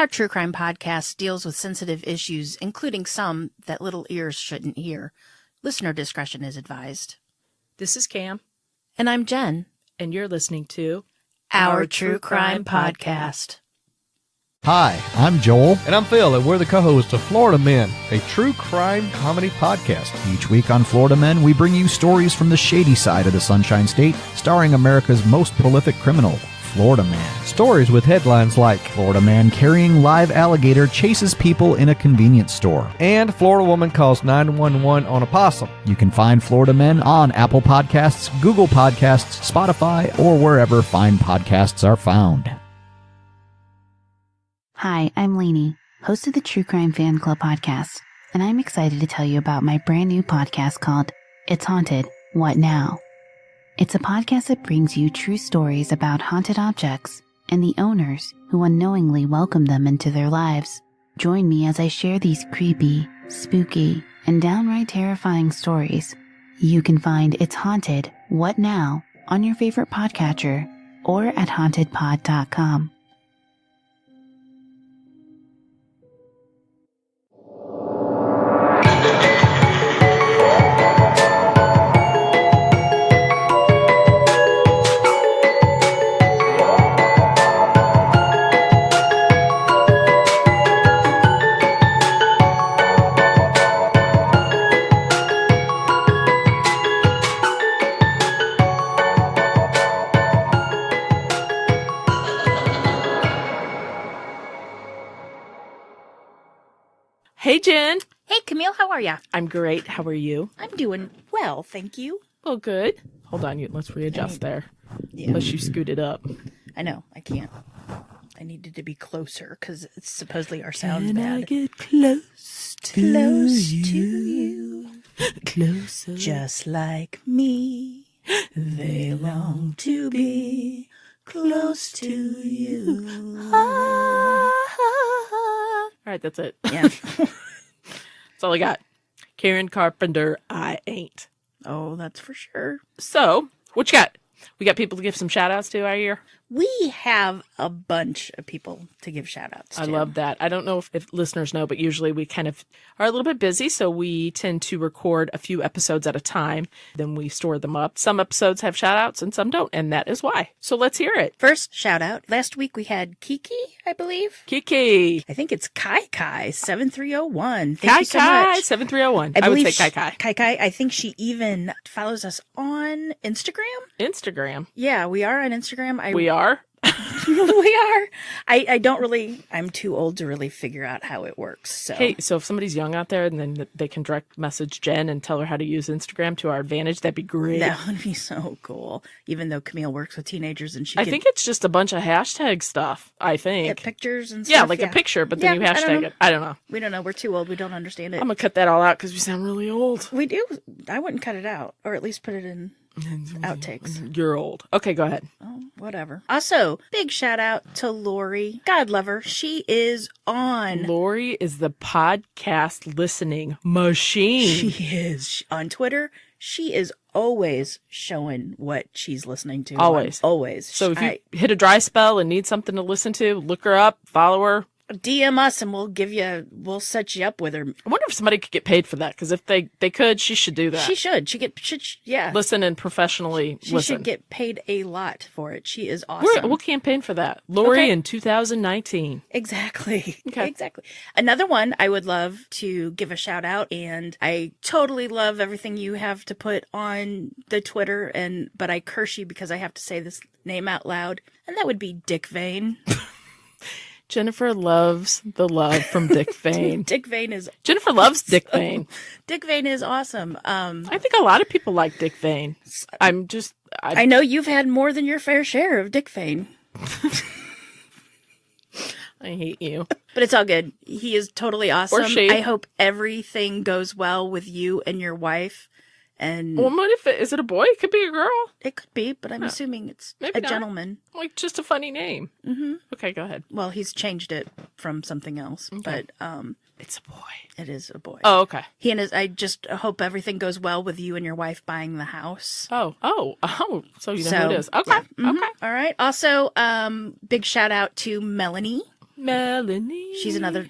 Our true crime podcast deals with sensitive issues, including some that little ears shouldn't hear. Listener discretion is advised. This is Cam. And I'm Jen. And you're listening to Our True Crime Podcast. Hi, I'm Joel. And I'm Phil, and we're the co-hosts of Florida Men, a true crime comedy podcast. Each week on Florida Men, we bring you stories from the shady side of the Sunshine State, starring America's most prolific criminal, Florida Man. Stories with headlines like Florida Man carrying live alligator chases people in a convenience store. and Florida woman calls 911 on a possum. You can find Florida Men on Apple Podcasts, Google Podcasts, Spotify, or wherever fine podcasts are found. Hi, I'm Lainey, host of the True Crime Fan Club podcast, and I'm excited to tell you about my brand new podcast called It's Haunted, What Now? It's a podcast that brings you true stories about haunted objects and the owners who unknowingly welcome them into their lives. Join me as I share these creepy, spooky, and downright terrifying stories. You can find It's Haunted, What Now? On your favorite podcatcher or at hauntedpod.com. Hey, Jen. Hey, Camille, how are ya? I'm great. How are you? I'm doing well, thank you. Oh, good. Hold on. Let's readjust there. Yeah. Unless you scooted up. I know, I can't. I needed to be closer because it's supposedly our sound's Can bad. I get close to you? Closer. Just like me, they long to be close to you. All right, that's it. Yeah. That's all I got. Karen Carpenter, I ain't. Oh, that's for sure. So, what you got? We got people to give some shout-outs to, I hear. We have a bunch of people to give shout-outs to. I love that. I don't know if listeners know, but usually we kind of are a little bit busy, so we tend to record a few episodes at a time. Then we store them up. Some episodes have shout-outs and some don't, and that is why. So let's hear it. First shout-out. Last week we had Kiki, I believe. Kiki. I think it's Kai 7301. Thank you so Kai much. 7301. I would believe say Kai. Kai. I think she even follows us on Instagram. Instagram. Yeah, we are on Instagram. We are? We are. I don't really, I'm too old to really figure out how it works. So. Hey, so if somebody's young out there and then they can direct message Jen and tell her how to use Instagram to our advantage, that'd be great. That would be so cool. Even though Camille works with teenagers and she I think it's just a bunch of hashtag stuff, I think. pictures and stuff. Yeah, like a picture, but then you hashtag it. I don't know. We don't know. We're too old. We don't understand it. I'm going to cut that all out because we sound really old. We do. I wouldn't cut it out, or at least put it in outtakes. You're old. Okay, go ahead. Oh, whatever. Also, big shout out to Lori. God love her. She is on. Lori is the podcast listening machine. She is. On Twitter, she is always showing what she's listening to. Always. Always. So if you hit a dry spell and need something to listen to, look her up, follow her. DM us and we'll set you up with her. I wonder if somebody could get paid for that, because if they could, she should do that. She should. Yeah. Listen and professionally She listen. should get paid a lot for it. She is awesome. We'll campaign for that. Lori Okay. in 2019. Exactly. Okay. Exactly. Another one I would love to give a shout out, and I totally love everything you have to put on the Twitter, but I curse you because I have to say this name out loud, and that would be Dick Vane. Jennifer loves the love from Dick Vane. Jennifer loves Dick Vane. Dick Vane is awesome. I think a lot of people like Dick Vane. I know you've had more than your fair share of Dick Vane. I hate you. But it's all good. He is totally awesome. Or she. I hope everything goes well with you and your wife. And Well, what if is it a boy? It could be a girl. It could be, but I'm assuming it's Maybe a not. gentleman. Like just a funny name. Mm-hmm. Okay, go ahead. Well, he's changed it from something else, Okay. but It's a boy. it is a boy. Oh, okay. I just hope everything goes well with you and your wife buying the house. Oh. So you know who it is. Okay. Yeah. Mhm. Okay. All right. Also, big shout out to Melanie. Melanie. She's another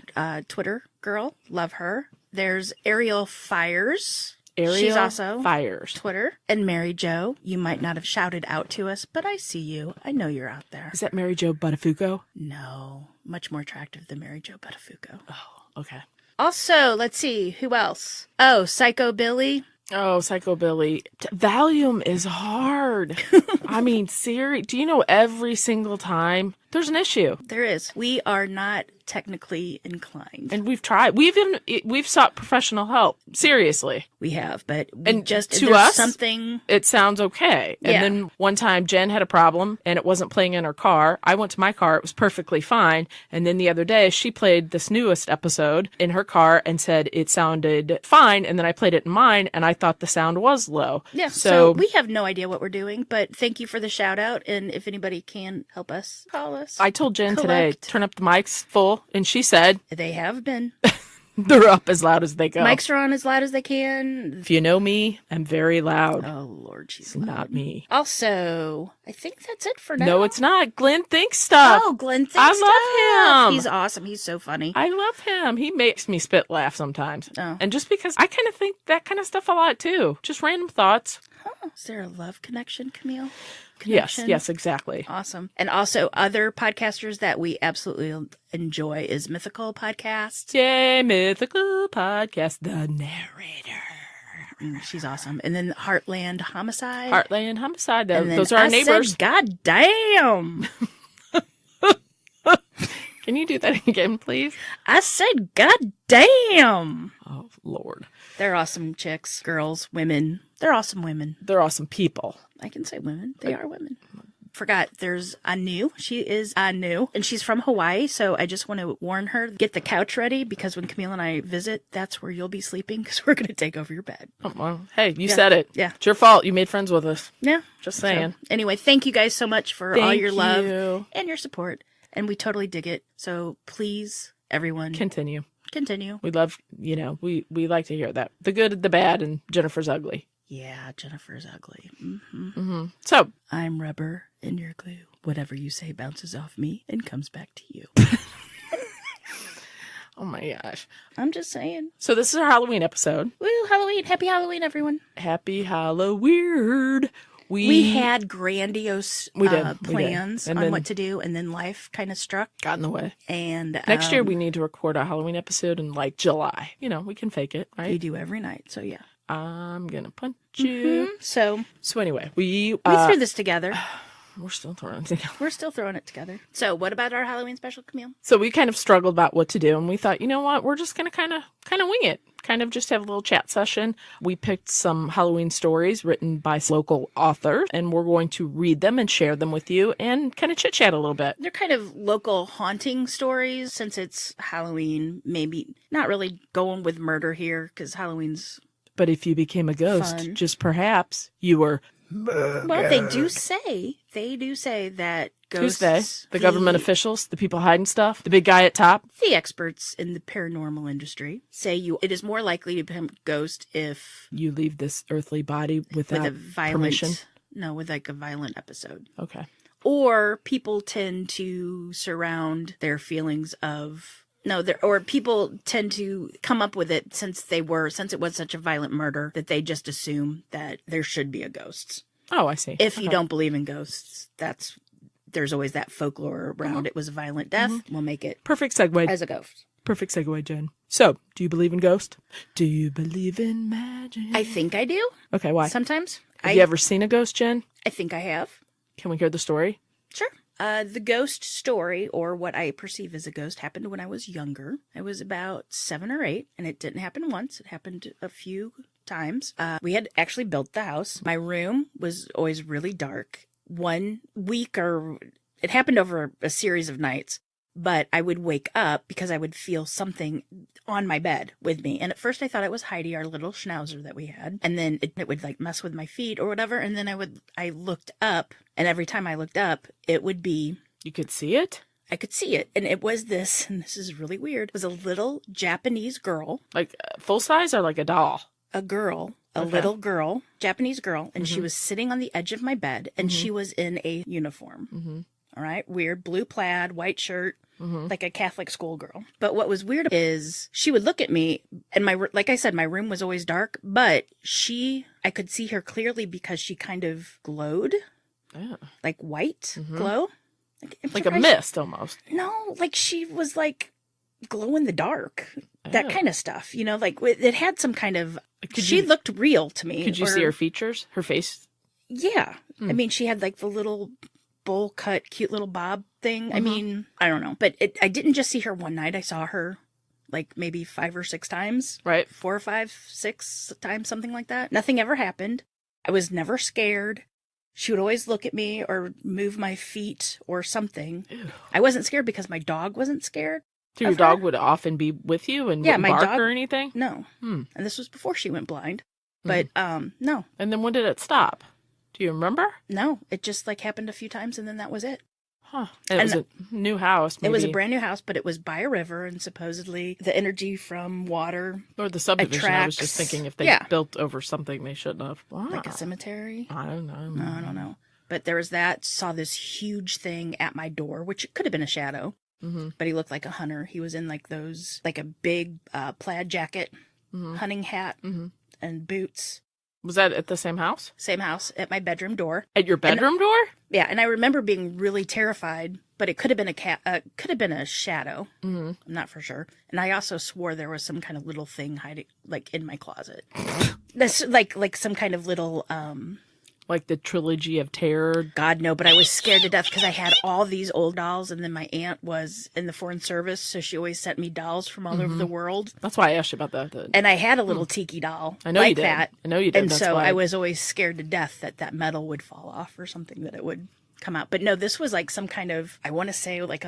Twitter girl. Love her. There's Ariel Fires. She's also Fires. Twitter. And Mary Jo. You might not have shouted out to us, but I see you. I know you're out there. Is that Mary Jo Buttafuoco? No. Much more attractive than Mary Jo Buttafuoco. Oh, okay. Also, let's see. Who else? Oh, Psycho Billy. Oh, Psycho Billy. Valium is hard. I mean, Siri, do you know every single time there's an issue? There is. We are not technically inclined. And we've tried. We've sought professional help. Seriously. We have, but And just to there's us, something. it sounds okay. Yeah. And then one time Jen had a problem and it wasn't playing in her car. I went to my car. It was perfectly fine. And then the other day she played this newest episode in her car and said it sounded fine. And then I played it in mine and I thought the sound was low. Yeah. So we have no idea what we're doing, but thank you for the shout out. And if anybody can help us, call us. I told Jen today, Collect. turn up the mics full. And she said, They have been. they're up as loud as they go. Mics are on as loud as they can. If you know me, I'm very loud. Oh, Lord, she's It's not loud. me. Also, I think that's it for now. No, it's not. Glenn thinks stuff. Oh, Glenn thinks I love him. He's awesome. He's so funny. I love him. He makes me spit laugh sometimes. Oh. And just because I kind of think that kind of stuff a lot too. Just random thoughts. Huh. Is there a love connection, Camille? Yes, Connection? yes, exactly. Awesome. And also other podcasters that we absolutely enjoy is Mythical Podcast. Yay, Mythical Podcast, the narrator. She's awesome. And then Heartland Homicide. Heartland Homicide, And then those are our I neighbors. Said, God damn. Can you do that again, please? I said, God damn. Oh, Lord. They're awesome chicks, girls, women. They're awesome women. They're awesome people. I can say women. They are women. Forgot there's Anu. She is Anu, and she's from Hawaii. So I just want to warn her, get the couch ready because when Camille and I visit, that's where you'll be sleeping because we're going to take over your bed. Oh, well, hey, you said it. Yeah. It's your fault. You made friends with us. Yeah. Just saying. So, anyway, thank you guys so much for all Thank your love you. and your support. And we totally dig it. So please, everyone, Continue. continue. We love, we like to hear that. The good, the bad, and Jennifer's ugly. Yeah, Jennifer's ugly. So, I'm rubber and you're glue. Whatever you say bounces off me and comes back to you. oh my gosh. I'm just saying. So this is our Halloween episode. Woo, Halloween. Happy Halloween, everyone. Happy Halloween. We had grandiose We did. plans And on then- what to do, and then life kind of struck. Got in the way. And Next year we need to record a Halloween episode in like July. We can fake it, we right? do every night. So yeah. I'm gonna punch you. So So anyway, we we threw this together. we're still throwing it together. We're still throwing it together. So what about our Halloween special, Camille? So we kind of struggled about what to do, and we thought, you know what, we're just gonna kind of wing it. Kind of just have a little chat session. We picked some Halloween stories written by local authors, and we're going to read them and share them with you and kind of chit chat a little bit. They're kind of local haunting stories since it's Halloween. Maybe not really going with murder here because Halloween's. But if you became a ghost, Fun. just perhaps you were. Well, they do say that Who's ghosts. they? The government officials, the people hiding stuff, the big guy at top. The experts in the paranormal industry say it is more likely to become a ghost if You leave this earthly body without with a violent permission. No, with like a violent episode. Okay. Or people tend to surround their feelings of or people tend to come up with it since it was such a violent murder that they just assume that there should be a ghost. Oh, I see. If you don't believe in ghosts, there's always that folklore around it was a violent death. We'll make it Perfect segue. as a ghost. Perfect segue, Jen. So, do you believe in ghosts? Do you believe in magic? I think I do. Okay, why? Sometimes. Have you ever seen a ghost, Jen? I think I have. Can we hear the story? Sure. The ghost story, or what I perceive as a ghost, happened when I was younger. I was about 7 or 8, and it didn't happen once. It happened a few times. We had actually built the house. My room was always really dark. 1 week, or it happened over a series of nights, but I would wake up because I would feel something on my bed with me. And at first I thought it was Heidi, our little schnauzer that we had. And then it would like mess with my feet or whatever. And then I looked up, and every time I looked up, it would be, You could see it? I could see it. And it was this, and this is really weird. It was a little Japanese girl, Like full size or like a doll? a little girl, Japanese girl. And she was sitting on the edge of my bed, and she was in a uniform. All right. Weird. Blue plaid, white shirt. like a Catholic schoolgirl. But what was weird is she would look at me, and like I said, my room was always dark, but I could see her clearly because she kind of glowed, like white glow. Like a mist almost. No, like she was like glow in the dark, that kind of stuff, you know, like it had some kind of, she looked real to me. Could you see her features, her face? Yeah. I mean, she had like the little bowl cut, cute little bob thing. I mean, I don't know, but I didn't just see her one night. I saw her like maybe 5 or 6 times. Right. 4 or 5, 6 times, something like that. Nothing ever happened. I was never scared. She would always look at me or move my feet or something. Ew. I wasn't scared because my dog wasn't scared. So your dog would often be with you and wouldn't bark or anything? No. And this was before she went blind. But, no. And then when did it stop? Do you remember? No. It just, like, happened a few times, and then that was it. Huh. And it was a new house, maybe. It was a brand new house, but it was by a river, and supposedly the energy from water or the subdivision, attracts. I was just thinking if they built over something they shouldn't have. Wow. Like a cemetery? I don't know. No, I don't know. But there was that. Saw this huge thing at my door, which could have been a shadow. But he looked like a hunter. He was in like those, like a big plaid jacket, hunting hat, and boots. Was that at the same house? Same house, at my bedroom door. At your bedroom door? Yeah, and I remember being really terrified, but it could have been could have been a shadow. I'm not for sure. And I also swore there was some kind of little thing hiding, like in my closet. That's like some kind of little. Like the trilogy of terror? God, no, but I was scared to death because I had all these old dolls, and then my aunt was in the Foreign Service, so she always sent me dolls from all over the world. That's why I asked you about that. And I had a little tiki doll. I know like you did. That. I know you did. And That's so why. I was always scared to death that metal would fall off or something, that it would come out. But no, this was like some kind of, I want to say like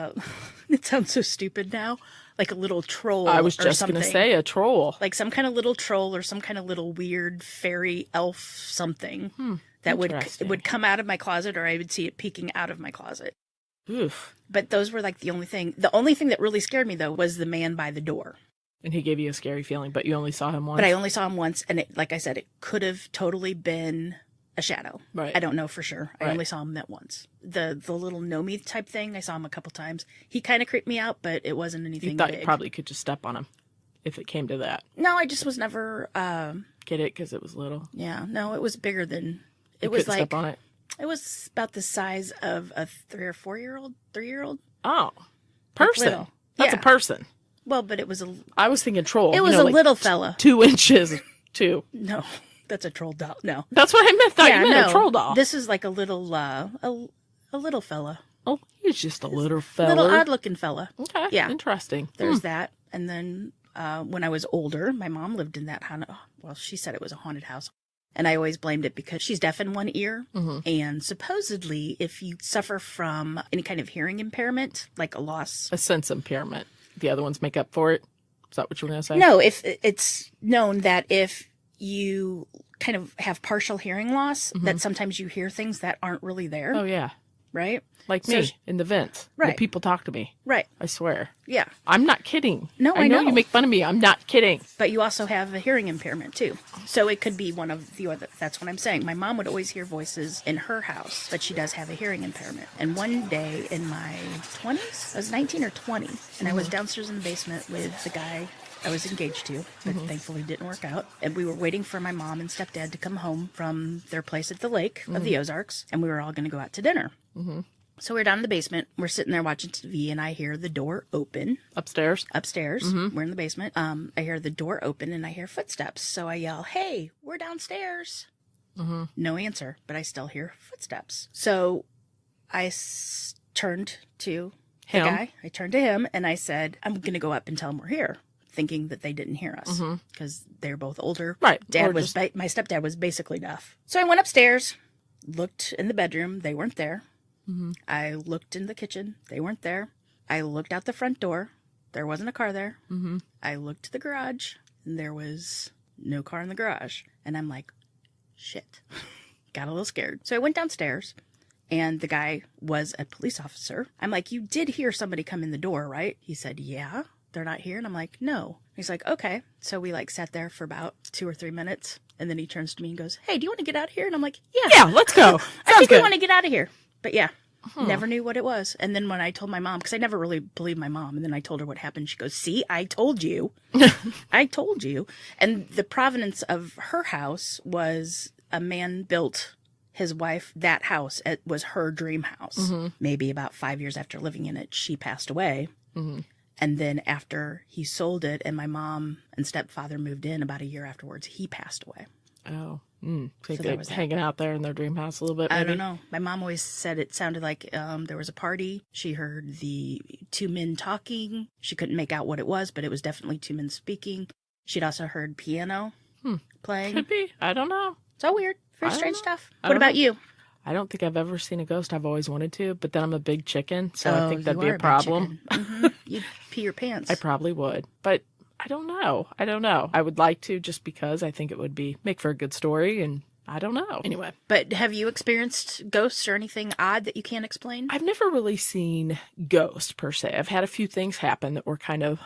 it sounds so stupid now, like a little troll. I was just going to say a troll. Like some kind of little troll or some kind of little weird fairy elf something. That would come out of my closet, or I would see it peeking out of my closet. Oof. But those were like the only thing. The only thing that really scared me, though, was the man by the door. And he gave you a scary feeling, but you only saw him once? But I only saw him once, and like I said, it could have totally been a shadow. Right. I don't know for sure. I only saw him that once. The little know-me type thing, I saw him a couple times. He kind of creeped me out, but it wasn't anything You thought big. You probably could just step on him if it came to that. No, I just was never... Get it? Because it was little? Yeah. No, it was bigger than... It was like step on it. It was about the size of a 3 or 4 year old, 3-year-old. Oh, person. Like That's a person. Well, but it was a. I was thinking troll. It was a little fella. 2 inches, too. No, that's a troll doll. No, that's what I meant. Thought you meant a troll doll. This is like a little, a little fella. Oh, he's just a little fella. Little odd looking fella. Okay. Yeah. Interesting. There's that, and then when I was older, my mom lived in that haunted. Well, she said it was a haunted house. And I always blamed it because she's deaf in one ear. And supposedly, if you suffer from any kind of hearing impairment, like a sense impairment, the other ones make up for it. Is that what you were going to say? No, if it's known that if you kind of have partial hearing loss, that sometimes you hear things that aren't really there. Oh, yeah. Right? Like me in the vents. Right. When people talk to me. Right. I swear. Yeah. I'm not kidding. No, I know you make fun of me. I'm not kidding. But you also have a hearing impairment, too. So it could be one of the other. That's what I'm saying. My mom would always hear voices in her house, but she does have a hearing impairment. And one day in my 20s, I was 19 or 20, and I was downstairs in the basement with the guy I was engaged to, but thankfully didn't work out. And we were waiting for my mom and stepdad to come home from their place at the lake of the Ozarks, and we were all going to go out to dinner. So we're down in the basement. We're sitting there watching TV, and I hear the door open. Upstairs? We're in the basement. I hear the door open, and I hear footsteps. So I yell, "Hey, we're downstairs." No answer, but I still hear footsteps. So I turned to the guy. I turned to him, and I said, "I'm going to go up and tell him we're here," thinking that they didn't hear us because they're both older. Right. My stepdad was basically deaf. So I went upstairs, looked in the bedroom. They weren't there. I looked in the kitchen. They weren't there. I looked out the front door. There wasn't a car there. I looked to the garage, and there was no car in the garage. And I'm like, shit. Got a little scared. So I went downstairs, and the guy was a police officer. I'm like, "You did hear somebody come in the door, right?" He said, "Yeah. They're not here." And I'm like, "No." He's like, "Okay." So we sat there for about 2 or 3 minutes. And then he turns to me and goes, "Hey, do you want to get out of here?" And I'm like, "Yeah. Yeah, let's go. I think we want to get out of here." But yeah. Never knew what it was. And then when I told my mom, because I never really believed my mom, and then I told her what happened, she goes, see, I told you. I told you. And the provenance of her house was a man built his wife that house. It was her dream house. Maybe about 5 years after living in it, she passed away. And then after he sold it and my mom and stepfather moved in about a year afterwards, he passed away. Oh. So Think there they was were hanging out there in their dream house a little bit, maybe? I don't know. My mom always said it sounded like there was a party. She heard the two men talking. She couldn't make out what it was, but it was definitely two men speaking. She'd also heard piano playing. Could be. I don't know. So weird. Very I don't strange know. stuff. I What don't about know. you? I don't think I've ever seen a ghost. I've always wanted to, but then I'm a big chicken, so I think that'd you be are a big problem. chicken. You'd pee your pants. I probably would, but I don't know. I would like to, just because I think it would make for a good story, and I don't know. Anyway. But have you experienced ghosts or anything odd that you can't explain? I've never really seen ghosts per se. I've had a few things happen that were kind of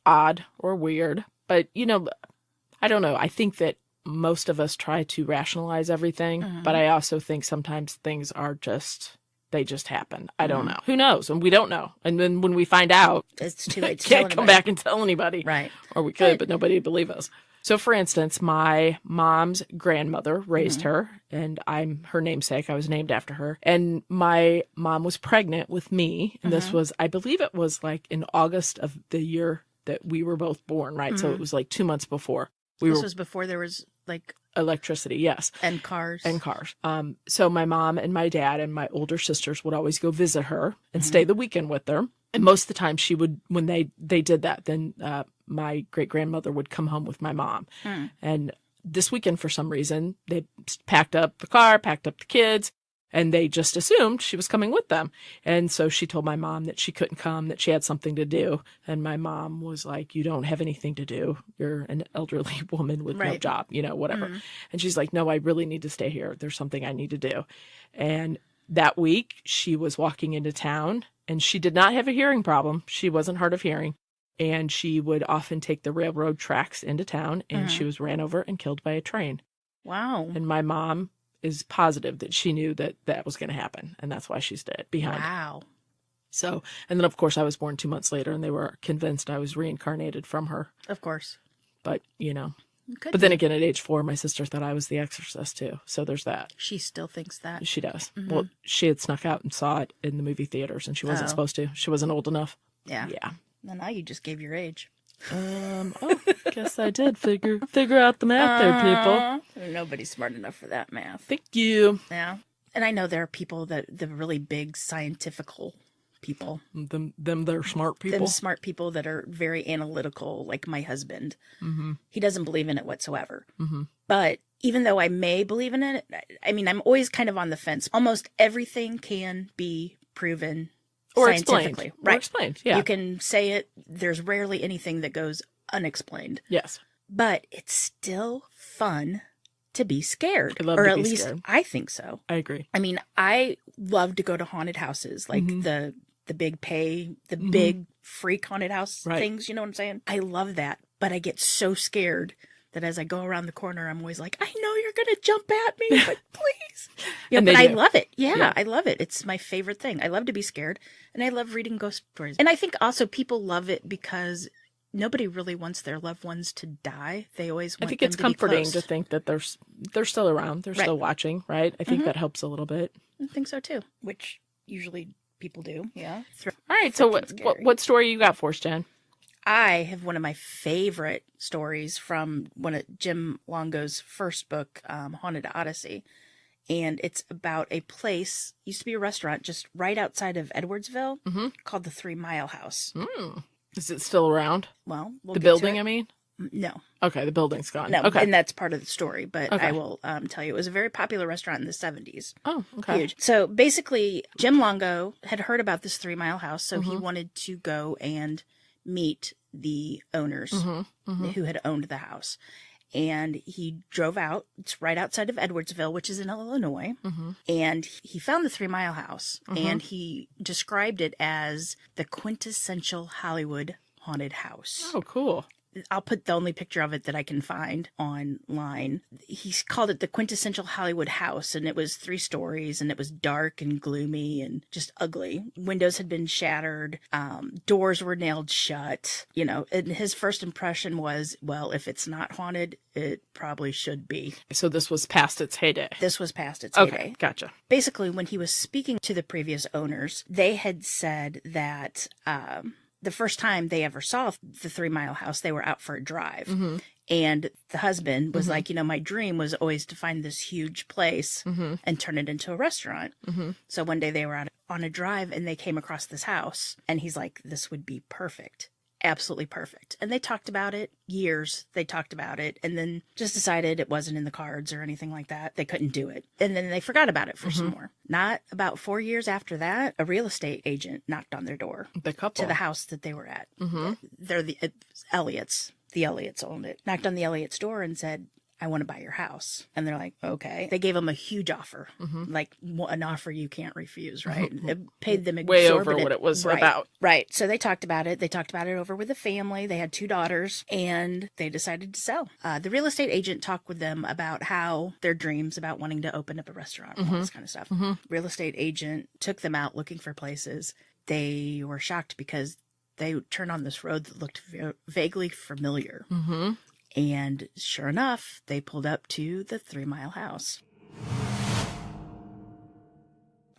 odd or weird, but I don't know. I think that most of us try to rationalize everything, but I also think sometimes things are they just happen. I don't know. Who knows? And we don't know. And then when we find out, It's too late to tell can't come anybody. back and tell anybody. Right. Or we could, but nobody would believe us. So, for instance, my mom's grandmother raised her, and I'm her namesake. I was named after her. And my mom was pregnant with me. And this was, I believe it was like in August of the year that we were both born, right? So it was like 2 months before. This was before there was like Electricity, yes. and cars. And cars. So my mom and my dad and my older sisters would always go visit her and stay the weekend with her. And most of the time she would, when they did that, then my great-grandmother would come home with my mom. And this weekend, for some reason, they packed up the car, packed up the kids, and they just assumed she was coming with them. And so she told my mom that she couldn't come, that she had something to do. And my mom was like, you don't have anything to do. You're an elderly woman with no job, whatever. And she's like, no, I really need to stay here. There's something I need to do. And that week she was walking into town, and she did not have a hearing problem. She wasn't hard of hearing. And she would often take the railroad tracks into town, and she was ran over and killed by a train. Wow. And my mom is positive that she knew that was going to happen, and that's why she's dead behind. Wow. So, and then of course I was born 2 months later, and they were convinced I was reincarnated from her. Of course. But Could but then again, at age 4, my sister thought I was the exorcist too. So there's that. She still thinks that. She does. Well, she had snuck out and saw it in the movie theaters, and she wasn't supposed to. She wasn't old enough. Yeah. Yeah. Well, now you just gave your age. Guess I did figure out the math there, people. Nobody's smart enough for that math. Thank you. Yeah. And I know there are people the really big scientifical people. They're smart people. Them smart people that are very analytical, like my husband. He doesn't believe in it whatsoever. But even though I may believe in it, I mean, I'm always kind of on the fence. Almost everything can be proven Or scientifically. explained. Right. Or explained, yeah. You can say it. There's rarely anything that goes unexplained. Yes. But it's still fun to be scared. I love or to at be least scared. I think so. I agree. I mean, I love to go to haunted houses, like the big big freak haunted house things, you know what I'm saying? I love that, but I get so scared that as I go around the corner, I'm always like, I know you're going to jump at me, but please. And but they I do. love it. Yeah, I love it. It's my favorite thing. I love to be scared, and I love reading ghost stories. And I think also people love it because nobody really wants their loved ones to die. They always want I think them it's to be comforting close. to think that they're still around. They're still watching, right? I think that helps a little bit. I think so too, which usually people do. Yeah. All right. So what story you got for us, Jen? I have one of my favorite stories from one of Jim Longo's first book, Haunted Odyssey. And it's about a place, used to be a restaurant just right outside of Edwardsville, called the 3 Mile House. Is it still around? Well, we'll The get building, to it. I mean? No. Okay, the building's gone. No, Okay. and that's part of the story, but Okay. I will tell you. It was a very popular restaurant in the 70s. Oh, okay. Huge. So basically, Jim Longo had heard about this 3 Mile House, so he wanted to go and meet the owners who had owned the house. And he drove out. It's right outside of Edwardsville, which is in Illinois. And he found the 3 Mile House, and he described it as the quintessential Hollywood haunted house. Oh, cool. I'll put the only picture of it that I can find online. He's called it the quintessential Hollywood house, and it was 3 stories, and it was dark and gloomy and just ugly. Windows had been shattered. Doors were nailed shut. You know, and his first impression was, well, if it's not haunted, it probably should be. So this was past its heyday. This was past its Okay, heyday. gotcha. Basically, when he was speaking to the previous owners, they had said that the first time they ever saw the 3 Mile House, they were out for a drive. Mm-hmm. And the husband was like, you know, my dream was always to find this huge place and turn it into a restaurant. Mm-hmm. So one day they were out on a drive and they came across this house. And he's like, this would be perfect. Absolutely perfect. And they talked about it years. They talked about it and then just decided it wasn't in the cards or anything like that. They couldn't do it. And then they forgot about it for some more. Not about 4 years after that, a real estate agent knocked on their door The couple. to the house that they were at. They're the Elliots. The Elliots owned it. Knocked on the Elliots' door and said, I want to buy your house. And they're like, okay. They gave them a huge offer, like an offer you can't refuse, right? It paid them Way over exorbitant- what it was right, about. Right. So they talked about it. They talked about it over with the family. They had 2 daughters and they decided to sell. The real estate agent talked with them about how their dreams about wanting to open up a restaurant and all this kind of stuff. Real estate agent took them out looking for places. They were shocked because they turned on this road that looked vaguely familiar. And sure enough, they pulled up to the 3 Mile House.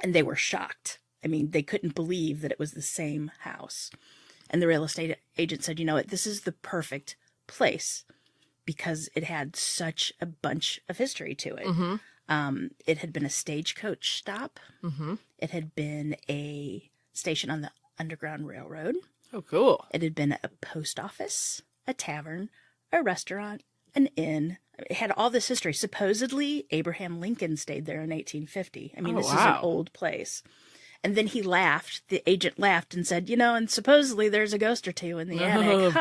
And they were shocked. I mean, they couldn't believe that it was the same house. And the real estate agent said, you know what, this is the perfect place because it had such a bunch of history to it. It had been a stagecoach stop. It had been a station on the Underground Railroad. Oh, cool. It had been a post office, a tavern, a restaurant, an inn. It had all this history. Supposedly, Abraham Lincoln stayed there in 1850. I mean, this is an old place. And then he laughed. The agent laughed and said, you know, and supposedly there's a ghost or 2 in the attic.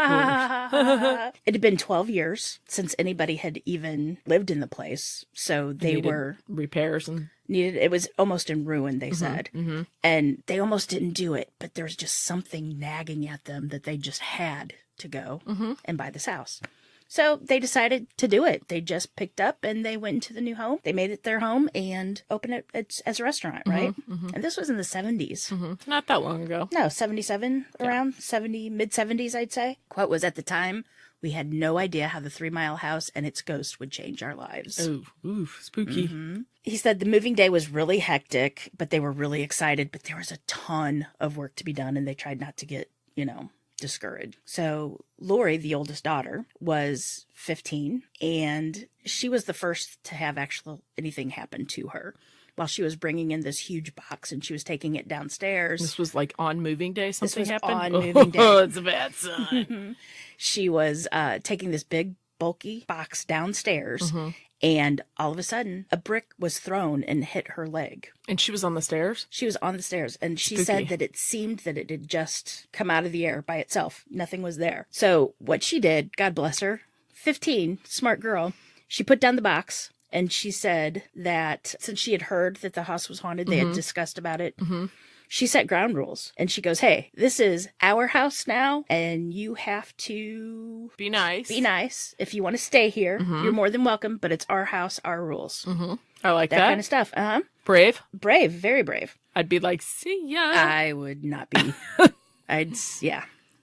It had been 12 years since anybody had even lived in the place. So they were repairs and it was almost in ruin, they said. And they almost didn't do it, but there was just something nagging at them that they just had to go and buy this house. So they decided to do it. They just picked up and they went into the new home. They made it their home and opened it as a restaurant, right? And this was in the 70s. Not that long ago. No, 77, around 70, mid-70s, I'd say. Quote was, at the time, we had no idea how the 3 Mile House and its ghost would change our lives. Ooh, spooky. He said the moving day was really hectic, but they were really excited. But there was a ton of work to be done, and they tried not to get, discouraged. So Lori, the oldest daughter, was 15, and she was the first to have anything happen to her. While she was bringing in this huge box and she was taking it downstairs. This was like on moving day something happened? On moving day. Oh, it's a bad sign. She was taking this big, bulky box downstairs, and all of a sudden, a brick was thrown and hit her leg. And she was on the stairs? She was on the stairs, and she Spooky. said that it seemed that it had just come out of the air by itself. Nothing was there. So what she did, God bless her, 15, smart girl, she put down the box. And she said that since she had heard that the house was haunted, they had discussed about it. She set ground rules. And she goes, hey, this is our house now, and you have to Be nice. be nice. If you want to stay here, you're more than welcome, but it's our house, our rules. I like That kind of stuff. Brave. Brave, very brave. I'd be like, see ya. I would not be.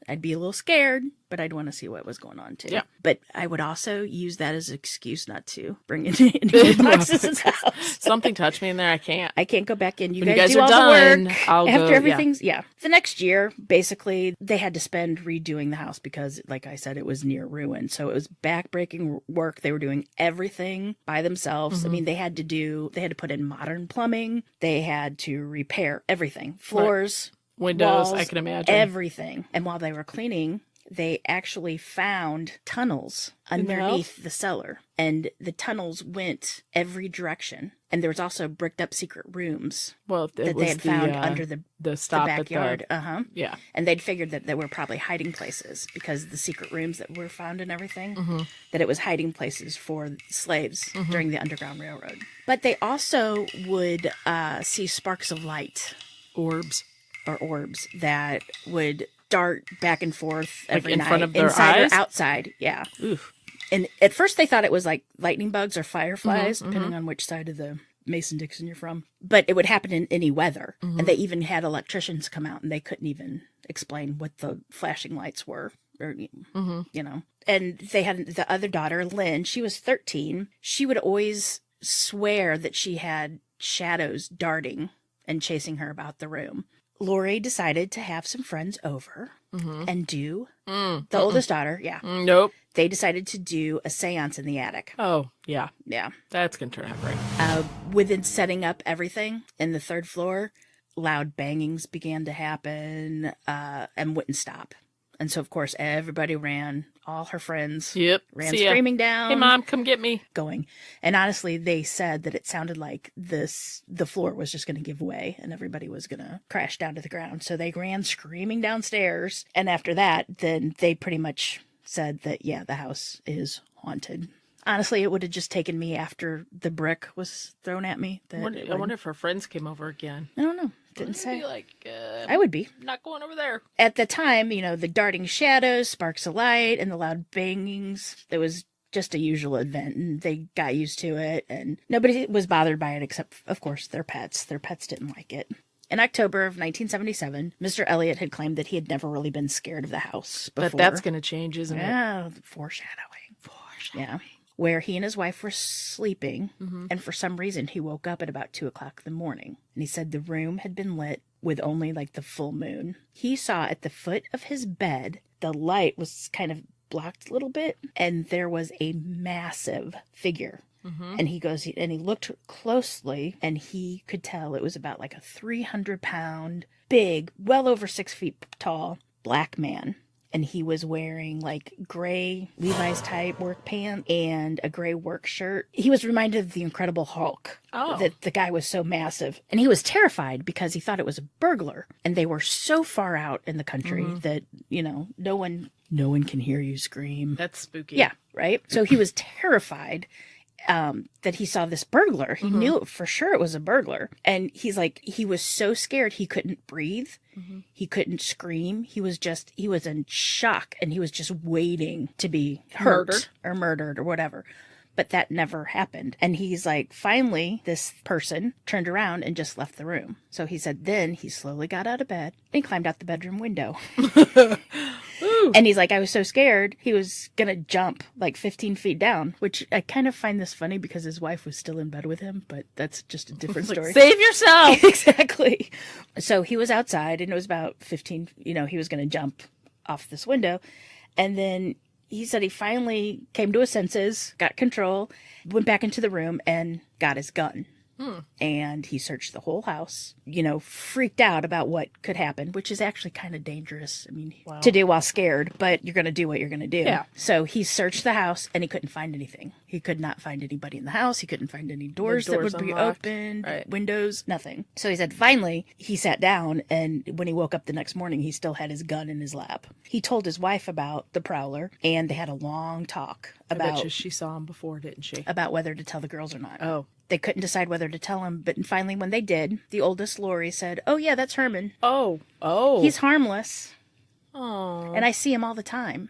I'd be a little scared, but I'd want to see what was going on too. Yeah. But I would also use that as an excuse not to bring any boxes in the house. Something touched me in there. I can't. I can't go back in. You When guys you do guys all are the done, work I'll after go- everything's The next year, basically, they had to spend redoing the house because, like I said, it was near ruin. So it was backbreaking work. They were doing everything by themselves. I mean, they had to put in modern plumbing. They had to repair everything, floors, Windows, walls, I can imagine. everything. And while they were cleaning, they actually found tunnels underneath the cellar, and the tunnels went every direction. And there was also bricked up secret rooms Well, it that was they had found under the stop backyard. At the, yeah. And they'd figured that there were probably hiding places because the secret rooms that were found and everything, that it was hiding places for slaves during the Underground Railroad. But they also would see sparks of light Orbs. or orbs that would dart back and forth Like every in night. front of their inside eyes? or outside. Yeah. Oof. And at first they thought it was like lightning bugs or fireflies, Mm-hmm, depending on which side of the Mason-Dixon you're from. But it would happen in any weather. Mm-hmm. And they even had electricians come out and they couldn't even explain what the flashing lights were. Or, Mm-hmm. you know. And they had the other daughter, Lynn. She was 13. She would always swear that she had shadows darting and chasing her about the room. Lori decided to have some friends over and do the oldest daughter. Yeah. Nope. They decided to do a seance in the attic. Oh, yeah. Yeah. That's going to turn out great. Within setting up everything in the third floor, loud bangings began to happen and wouldn't stop. And so, of course, everybody ran. All her friends Yep. ran See ya. screaming down. Hey, Mom, come get me. Going. And honestly, they said that it sounded like the floor was just going to give way and everybody was going to crash down to the ground. So they ran screaming downstairs. And after that, then they pretty much said that, yeah, the house is haunted. Honestly, it would have just taken me after the brick was thrown at me. I wonder if her friends came over again. I don't know. Didn't say. Be like, I would be. not going over there. At the time, you know, the darting shadows, sparks of light, and the loud bangings, it was just a usual event, and they got used to it, and nobody was bothered by it except, of course, their pets. Their pets didn't like it. In October of 1977, Mr. Elliot had claimed that he had never really been scared of the house before. But that's going to change, isn't it? Yeah, foreshadowing. Yeah. Where he and his wife were sleeping, and for some reason he woke up at about 2 o'clock in the morning. And he said the room had been lit with only like the full moon. He saw at the foot of his bed, the light was kind of blocked a little bit, and there was a massive figure. And he goes, and he looked closely, and he could tell it was about like a 300-pound, big, well over 6 feet tall, black man. And he was wearing like gray Levi's type work pants and a gray work shirt. He was reminded of the Incredible Hulk. Oh. That the guy was so massive. And he was terrified because he thought it was a burglar. And they were so far out in the country that, you know, no one can hear you scream. That's spooky. Yeah, right? So he was terrified that he saw this burglar. He knew for sure it was a burglar. And he's like, he was so scared he couldn't breathe. He couldn't scream. He was in shock, and he was just waiting to be hurt or murdered or whatever. But that never happened. And he's like, finally, this person turned around and just left the room. So he said, then he slowly got out of bed and he climbed out the bedroom window. And he's like, I was so scared, he was going to jump like 15 feet down, which I kind of find this funny because his wife was still in bed with him, but that's just a different story. Save yourself. Exactly. So he was outside, and it was about 15, you know, he was going to jump off this window. And then he said he finally came to his senses, got control, went back into the room and got his gun. And he searched the whole house, you know, freaked out about what could happen, which is actually kind of dangerous. I mean, to do while scared, but you're going to do what you're going to do. Yeah. So he searched the house and he couldn't find anything. He could not find anybody in the house. He couldn't find any doors that would be opened, windows, nothing. So he said, finally, he sat down, and when he woke up the next morning, he still had his gun in his lap. He told his wife about the prowler, and they had a long talk about... I bet you she saw him before, didn't she? About whether to tell the girls or not. Oh. They couldn't decide whether to tell him, but finally when they did, the oldest Lori said, oh yeah, that's Herman. Oh. He's harmless. Oh. And I see him all the time.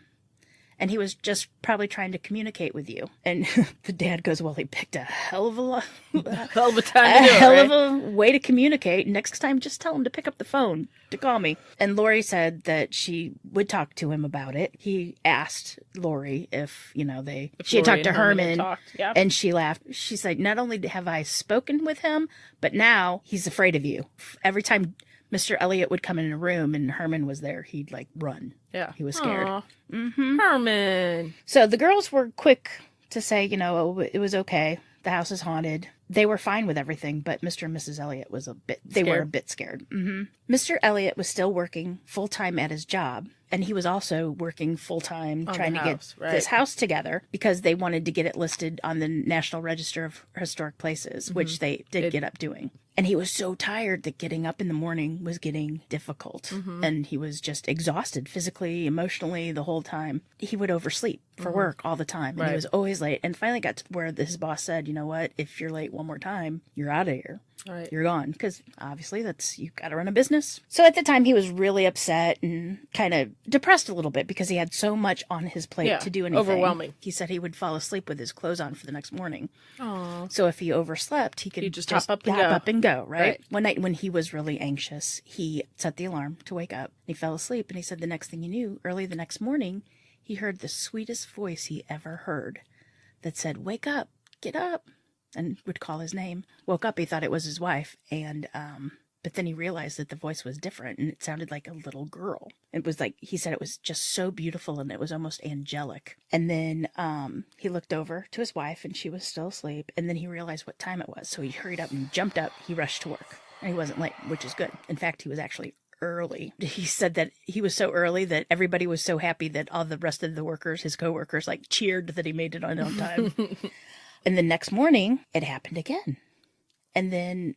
And he was just probably trying to communicate with you. And the dad goes, well, he picked a hell of a hell of a time to do it, hell right? of a way to communicate. Next time, just tell him to pick up the phone to call me. And Lori said that she would talk to him about it. He asked Lori if, you know, she had Lori talked to and Herman Herman, talked, yeah. and she laughed. She said, not only have I spoken with him, but now he's afraid of you. Every time Mr. Elliot would come in a room and Herman was there, he'd like run. Yeah. He was scared. Herman. So the girls were quick to say, you know, it was okay. The house is haunted. They were fine with everything, but Mr. and Mrs. Elliot was were a bit scared. Mr. Elliot was still working full-time at his job, and he was also working full-time trying to get this house together because they wanted to get it listed on the National Register of Historic Places, which they did get up doing. And he was so tired that getting up in the morning was getting difficult. And he was just exhausted physically, emotionally, the whole time. He would oversleep for work all the time. And he was always late. And finally got to where his boss said, you know what, if you're late one more time, you're out of here. Right. You're gone. Because obviously you got to run a business. So at the time, he was really upset and kind of depressed a little bit because he had so much on his plate to do anything. Overwhelming. He said he would fall asleep with his clothes on for the next morning. Aww. So if he overslept, he could just hop up and go, right? Right. One night when he was really anxious, he set the alarm to wake up. He fell asleep, and he said the next thing he knew, early the next morning, he heard the sweetest voice he ever heard that said, "Wake up, get up," and would call his name. Woke up, he thought it was his wife, and but then he realized that the voice was different, and it sounded like a little girl. It was like, he said it was just so beautiful, and it was almost angelic. And then he looked over to his wife, and she was still asleep, and then he realized what time it was, so he hurried up and jumped up. He rushed to work, and he wasn't late, which is good. In fact, he was actually early. He said that he was so early that everybody was so happy that all the rest of the workers, his coworkers, like cheered that he made it on time. And the next morning, it happened again. And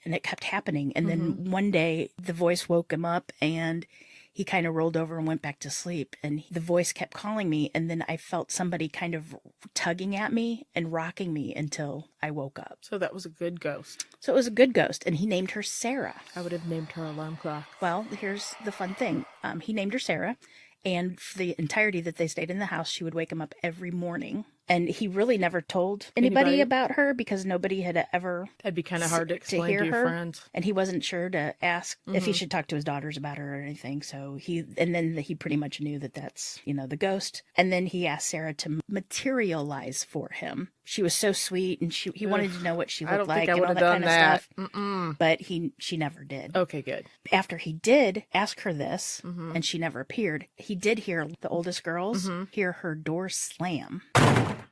it kept happening. And then one day, the voice woke him up, and he kind of rolled over and went back to sleep. And the voice kept calling me. And then I felt somebody kind of tugging at me and rocking me until I woke up. So that was a good ghost. So it was a good ghost. And he named her Sarah. I would have named her alarm clock. Well, here's the fun thing. He named her Sarah. And for the entirety that they stayed in the house, she would wake him up every morning. And he really never told anybody about her because nobody had ever... That'd be kind of hard to explain to your friends. And he wasn't sure to ask if he should talk to his daughters about her or anything. So he pretty much knew that that's, the ghost. And then he asked Sarah to materialize for him. She was so sweet, and he wanted to know what she looked like and all that kind of stuff. But she never did. Okay, good. After he did ask her this, and she never appeared, he did hear the oldest girls hear her door slam.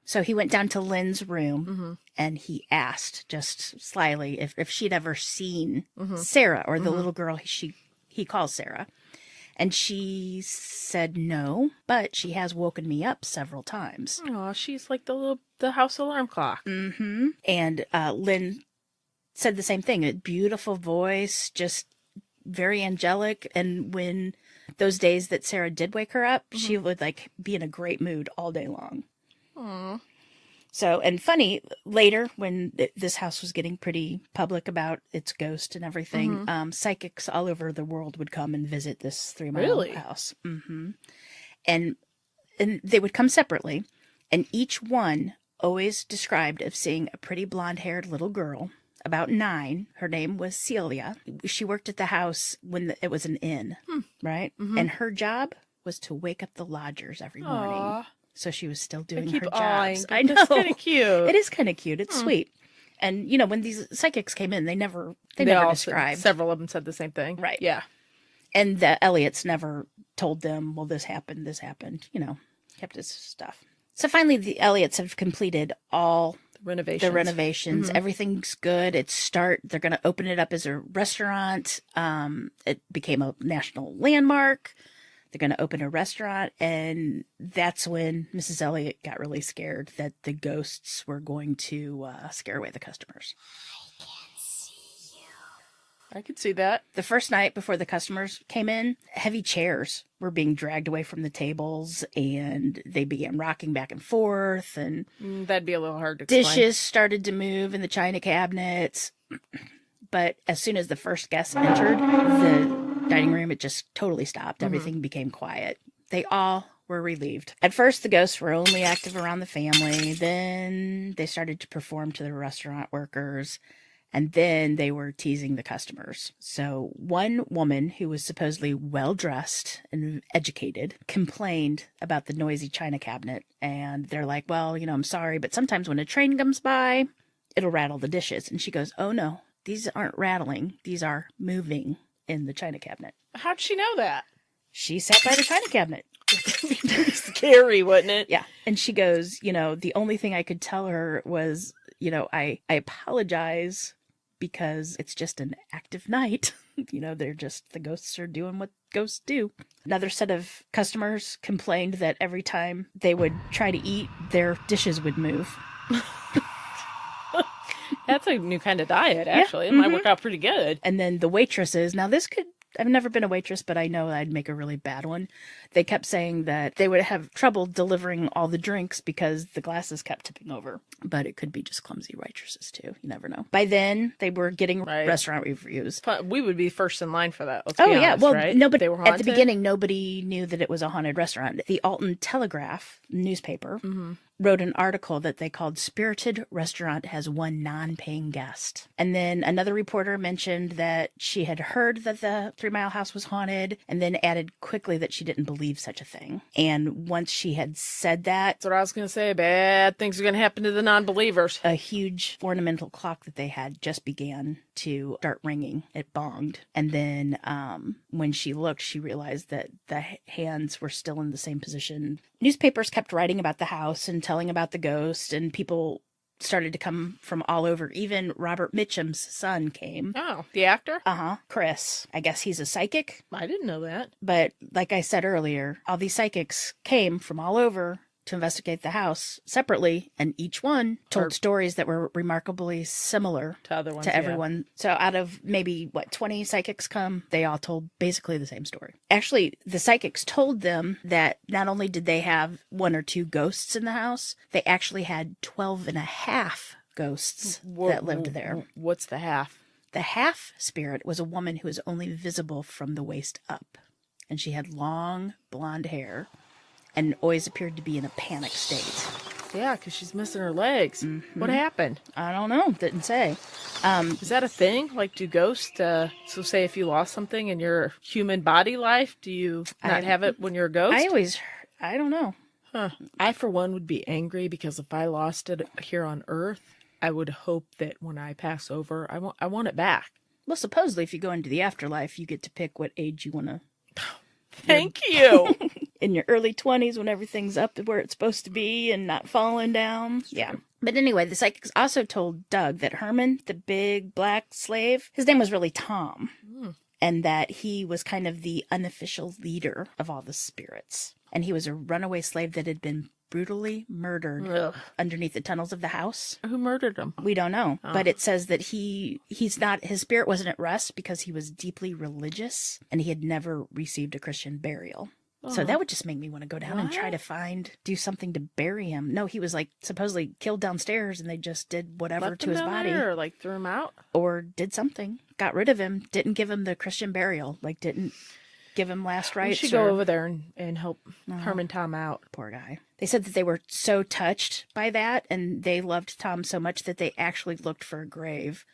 So he went down to Lynn's room and he asked just slyly if she'd ever seen Sarah or the little girl he calls Sarah. And she said no, but she has woken me up several times. Oh, she's like the house alarm clock. And Lynn said the same thing. A beautiful voice, just very angelic. And when those days that Sarah did wake her up, she would be in a great mood all day long. Aww. So, and funny, later when this house was getting pretty public about its ghost and everything, psychics all over the world would come and visit this 3 Mile house. And they would come separately, and each one always described of seeing a pretty blonde-haired little girl, about 9. Her name was Celia. She worked at the house when it was an inn, right? And her job was to wake up the lodgers every morning. Aww. So she was still doing keep her eyeing. jobs. I know. That's kind of cute. It is kind of cute. It's sweet. And, when these psychics came in, they never described. Several of them said the same thing. Right. Yeah. And the Elliots never told them, well, this happened. Kept his stuff. So finally, the Elliots have completed all the renovations. Everything's good. They're going to open it up as a restaurant. It became a national landmark. They're going to open a restaurant, and that's when Mrs. Elliot got really scared that the ghosts were going to scare away the customers. I can't see you. I could see that. The first night before the customers came in, heavy chairs were being dragged away from the tables, and they began rocking back and forth, and that'd be a little hard to explain. Dishes started to move in the china cabinets. But as soon as the first guests entered the dining room, it just totally stopped. Everything became quiet. They all were relieved. At first, the ghosts were only active around the family. Then they started to perform to the restaurant workers. And then they were teasing the customers. So one woman who was supposedly well-dressed and educated complained about the noisy china cabinet. And they're like, well, I'm sorry, but sometimes when a train comes by, it'll rattle the dishes. And she goes, oh, no, these aren't rattling. These are moving in the china cabinet. How'd she know that? She sat by the china cabinet. Scary, wouldn't it? Yeah. And she goes, the only thing I could tell her was, I apologize because it's just an active night. The ghosts are doing what ghosts do. Another set of customers complained that every time they would try to eat, their dishes would move. That's a new kind of diet, actually. It might work out pretty good. And then the waitresses, now this could I've never been a waitress, but I know I'd make a really bad one. They kept saying that they would have trouble delivering all the drinks because the glasses kept tipping over. But it could be just clumsy waitresses too. You never know. By then, they were getting restaurant reviews. We would be first in line for that. Let's Oh be yeah, honest, well, right? nobody They were at the haunted? beginning. Nobody knew that it was a haunted restaurant. The Alton Telegraph newspaper wrote an article that they called "Spirited Restaurant Has One Non-Paying Guest," and then another reporter mentioned that she had heard that the 3 Mile House was haunted, and then added quickly that she didn't believe such a thing. And once she had said that, That's what I was going to say. Bad things are going to happen to the non-believers. a huge ornamental clock that they had just began to start ringing. It bonged. And then when she looked, she realized that the hands were still in the same position. Newspapers kept writing about the house and telling about the ghost, and people started to come from all over. Even Robert Mitchum's son came. Oh, the actor? Chris. I guess he's a psychic. I didn't know that. But like I said earlier, all these psychics came from all over to investigate the house separately, and each one told stories that were remarkably similar To other ones, to yeah. everyone. So out of maybe 20 psychics come, they all told basically the same story. Actually, the psychics told them that not only did they have 1 or 2 ghosts in the house, they actually had 12 and a half ghosts that lived there. What's the half? The half spirit was a woman who was only visible from the waist up, and she had long blonde hair and always appeared to be in a panic state. Yeah, because she's missing her legs. What happened? I don't know. Didn't say. Is that a thing? Like, do ghosts, so say if you lost something in your human body life, do you not have it when you're a ghost? I don't know. Huh. I, for one, would be angry because if I lost it here on Earth, I would hope that when I pass over, I want it back. Well, supposedly if you go into the afterlife, you get to pick what age you want to. Thank you. In your early 20s when everything's up to where it's supposed to be and not falling down. Yeah. But anyway, the psychics also told Doug that Herman, the big black slave, his name was really Tom. And that he was kind of the unofficial leader of all the spirits. And he was a runaway slave that had been brutally murdered underneath the tunnels of the house. Who murdered him? We don't know. But it says that his spirit wasn't at rest because he was deeply religious and he had never received a Christian burial. So that would just make me want to go down and try to do something to bury him. No, he was like supposedly killed downstairs and they just did whatever Left to him his down body. there, or like threw him out? Or did something. Got rid of him. Didn't give him the Christian burial. Like didn't give him last We rites. should go over there and help Herman Tom out. Poor guy. They said that they were so touched by that and they loved Tom so much that they actually looked for a grave.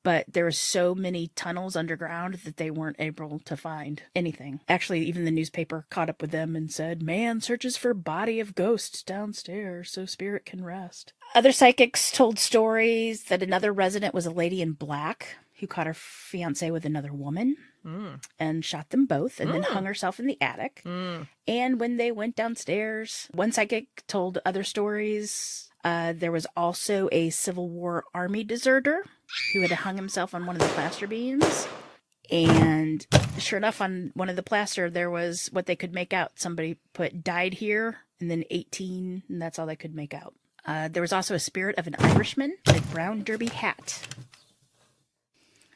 But there were so many tunnels underground that they weren't able to find anything. Actually, even the newspaper caught up with them and said, "Man searches for body of ghosts downstairs so spirit can rest." Other psychics told stories that another resident was a lady in black who caught her fiancé with another woman and shot them both and then hung herself in the attic. And when they went downstairs, one psychic told other stories. There was also a Civil War Army deserter who had hung himself on one of the plaster beams. And sure enough, on one of the plaster, there was what they could make out. Somebody put died here and then 18, and that's all they could make out. There was also a spirit of an Irishman in a brown derby hat.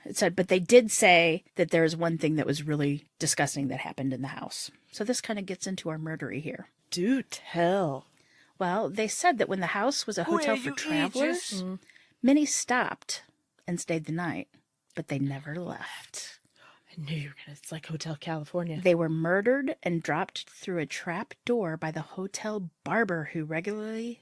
It said, but they did say that there was one thing that was really disgusting that happened in the house. So this kind of gets into our murdery here. Do tell. Well, they said that when the house was a hotel for travelers, many stopped and stayed the night, but they never left. I knew you were going to. It's like Hotel California. They were murdered and dropped through a trap door by the hotel barber who regularly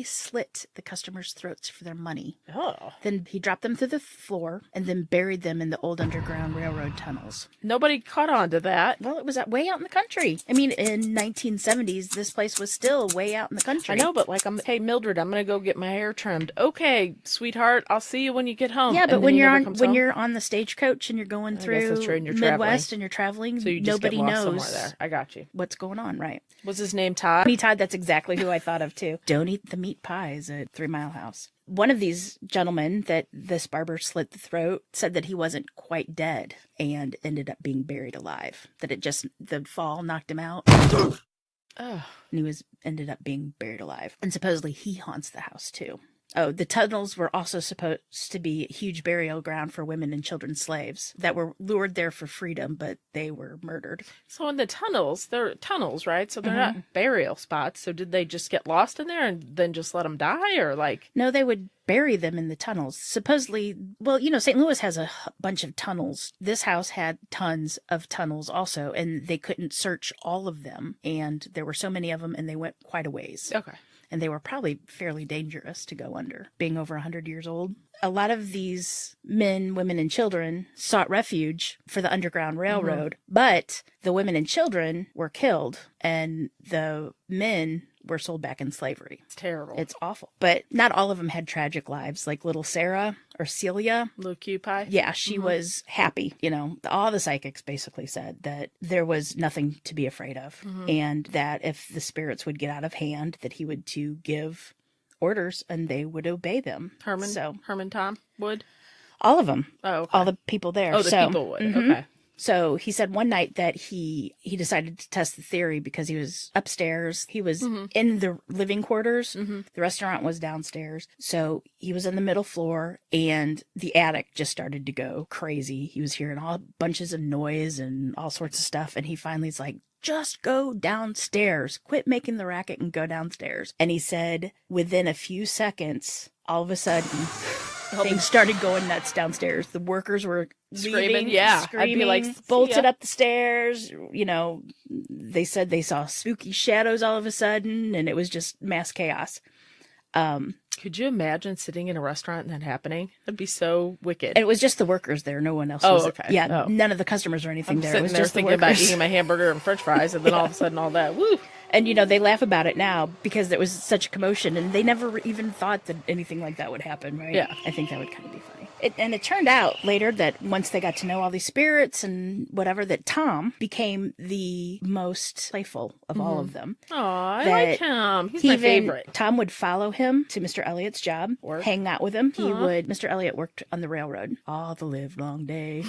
slit the customers' throats for their money. Oh. Then he dropped them through the floor and then buried them in the old Underground Railroad tunnels. Nobody caught on to that. Well, it was way out in the country. I mean, in 1970s, this place was still way out in the country. I know, but like, hey, Mildred, I'm going to go get my hair trimmed. Okay, sweetheart, I'll see you when you get home. Yeah, And but then when he you're never on comes home? you're on the stagecoach and you're going through that's true, and you're Midwest traveling. and you're traveling, So you just nobody get lost knows somewhere there. I got you. what's going on, right? Was his name Todd? Tony Todd, that's exactly who I thought of too. Don't eat the meat pies at 3 Mile House. One of these gentlemen that this barber slit the throat said that he wasn't quite dead and ended up being buried alive. That the fall knocked him out. Oh. And he ended up being buried alive. And supposedly he haunts the house too. Oh, the tunnels were also supposed to be a huge burial ground for women and children slaves that were lured there for freedom, but they were murdered. So in the tunnels, they're tunnels, right? So they're not burial spots. So did they just get lost in there and then just let them die, or like? No, they would bury them in the tunnels. Supposedly, well, St. Louis has a bunch of tunnels. This house had tons of tunnels also, and they couldn't search all of them. And there were so many of them, and they went quite a ways. Okay. And they were probably fairly dangerous to go under, being over 100 years old. A lot of these men, women, and children sought refuge for the Underground Railroad, but the women and children were killed, and the men were sold back in slavery. It's terrible. It's awful. But not all of them had tragic lives, like little Sarah or Celia. Little Q Pie? Yeah, she was happy. All the psychics basically said that there was nothing to be afraid of, and that if the spirits would get out of hand, that he would to give orders and they would obey them. Herman Tom would? All of them. Oh, okay. All the people there. Oh, the people would. Okay. So he said one night that he decided to test the theory because he was upstairs. He was in the living quarters. The restaurant was downstairs. So he was in the middle floor, and the attic just started to go crazy. He was hearing all bunches of noise and all sorts of stuff. And he finally is like, just go downstairs. Quit making the racket and go downstairs. And he said within a few seconds, all of a sudden, things started going nuts downstairs. The workers were Screaming, leaving, I'd screaming, be like, bolted up the stairs. They said they saw spooky shadows all of a sudden, and it was just mass chaos. Could you imagine sitting in a restaurant and that happening? That'd be so wicked. And it was just the workers there. No one else Oh, was. okay. Yeah, Oh. none of the customers or anything I'm there. It sitting was there just the thinking about workers. eating my hamburger and french fries, and then all of a sudden all that, woo! And, they laugh about it now because there was such a commotion, and they never even thought that anything like that would happen, right? Yeah. I think that would kind of be funny. It turned out later that once they got to know all these spirits and whatever, that Tom became the most playful of all of them. Oh, I That like him. He's He my even- favorite. Tom would follow him to Mr. Elliott's job, hang out with him. Mr. Elliott worked on the railroad all the live long day.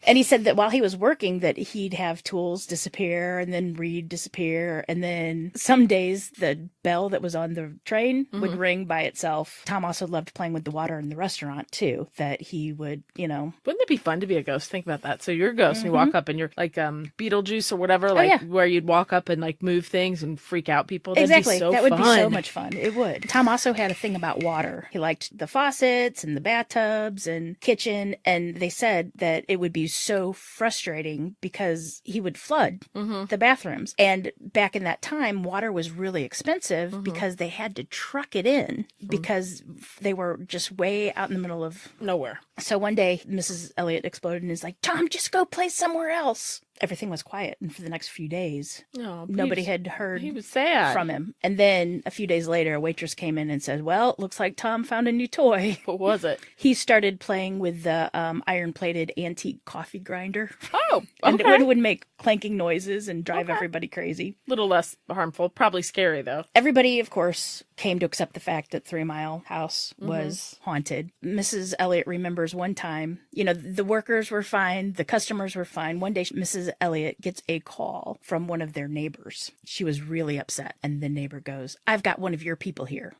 And he said that while he was working, that he'd have tools disappear and then Reed disappear. And then some days the bell that was on the train would ring by itself. Tom also loved playing with the water in the restaurant too, that he would, Wouldn't it be fun to be a ghost? Think about that. So you're a ghost and you walk up and you're like Beetlejuice or whatever, like where you'd walk up and like move things and freak out people. That'd exactly. be so that would fun. be so much fun. It would. Tom also had a thing about water. He liked the faucets and the bathtubs and kitchen. And they said that it would be so frustrating because he would flood the bathrooms. And back in that time, water was really expensive because they had to truck it in because they were just way out in the middle of Nowhere. So one day, Mrs. Elliott exploded and is like, Tom, just go play somewhere else. Everything was quiet. And for the next few days, No, nobody had heard He was sad. from him. And then a few days later, a waitress came in and said, well, looks like Tom found a new toy. What was it? He started playing with the iron-plated antique coffee grinder. Oh, And okay. it would make clanking noises and drive everybody crazy. Little less harmful. Probably scary though. Everybody, of course, came to accept the fact that 3 Mile House was haunted. Mrs. Elliott remembers one time, the workers were fine, the customers were fine. One day, Mrs. Elliott gets a call from one of their neighbors. She was really upset. And the neighbor goes, I've got one of your people here.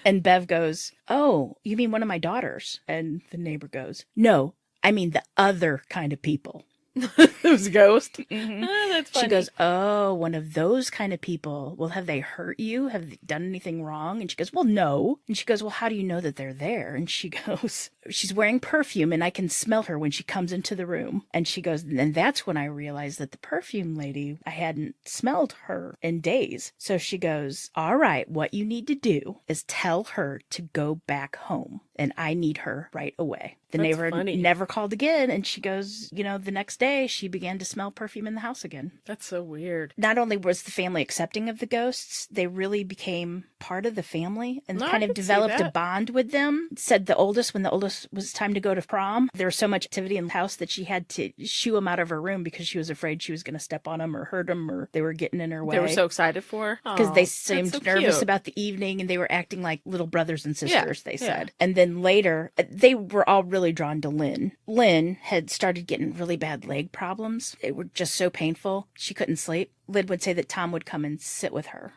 And Bev goes, oh, you mean one of my daughters? And the neighbor goes, no, I mean the other kind of people. It was a ghost. That's funny. She goes, oh, one of those kind of people. Well, have they hurt you? Have they done anything wrong? And she goes, well, no. And she goes, well, how do you know that they're there? And she goes, she's wearing perfume and I can smell her when she comes into the room. And she goes, and that's when I realized that the perfume lady, I hadn't smelled her in days. So she goes, all right, what you need to do is tell her to go back home. And I need her right away. The That's neighbor funny. never called again. And she goes, the next day she began to smell perfume in the house again. That's so weird. Not only was the family accepting of the ghosts, they really became part of the family and No, I kind of could see developed a that. bond with them. Said the oldest, when the oldest was time to go to prom, there was so much activity in the house that she had to shoo him out of her room because she was afraid she was going to step on him or hurt him or they were getting in her way. They were so excited for her. Because they Aw, seemed that's so nervous cute. about the evening and they were acting like little brothers and sisters, they yeah. said. And then later, they were all really drawn to Lynn. Lynn had started getting really bad leg problems. They were just so painful. She couldn't sleep. Lynn would say that Tom would come and sit with her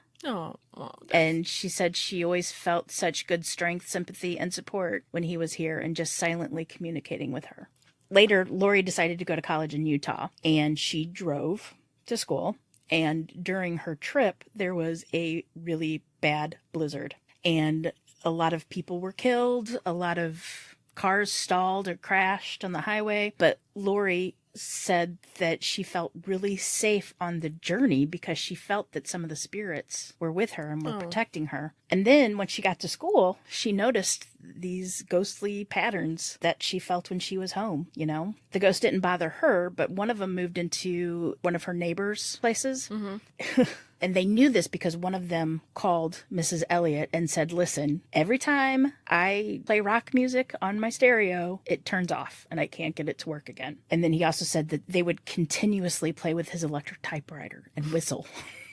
And she said she always felt such good strength, sympathy, and support when he was here and just silently communicating with her. Later, Lori decided to go to college in Utah, and she drove to school. And during her trip, there was a really bad blizzard. And a lot of people were killed. A lot of cars stalled or crashed on the highway. But Lori said that she felt really safe on the journey because she felt that some of the spirits were with her and were protecting her. And then when she got to school, she noticed these ghostly patterns that she felt when she was home, you know? The ghost didn't bother her, but one of them moved into one of her neighbors' places. Mm-hmm. And they knew this because one of them called Mrs. Elliot and said, listen, every time I play rock music on my stereo, it turns off and I can't get it to work again. And then he also said that they would continuously play with his electric typewriter and whistle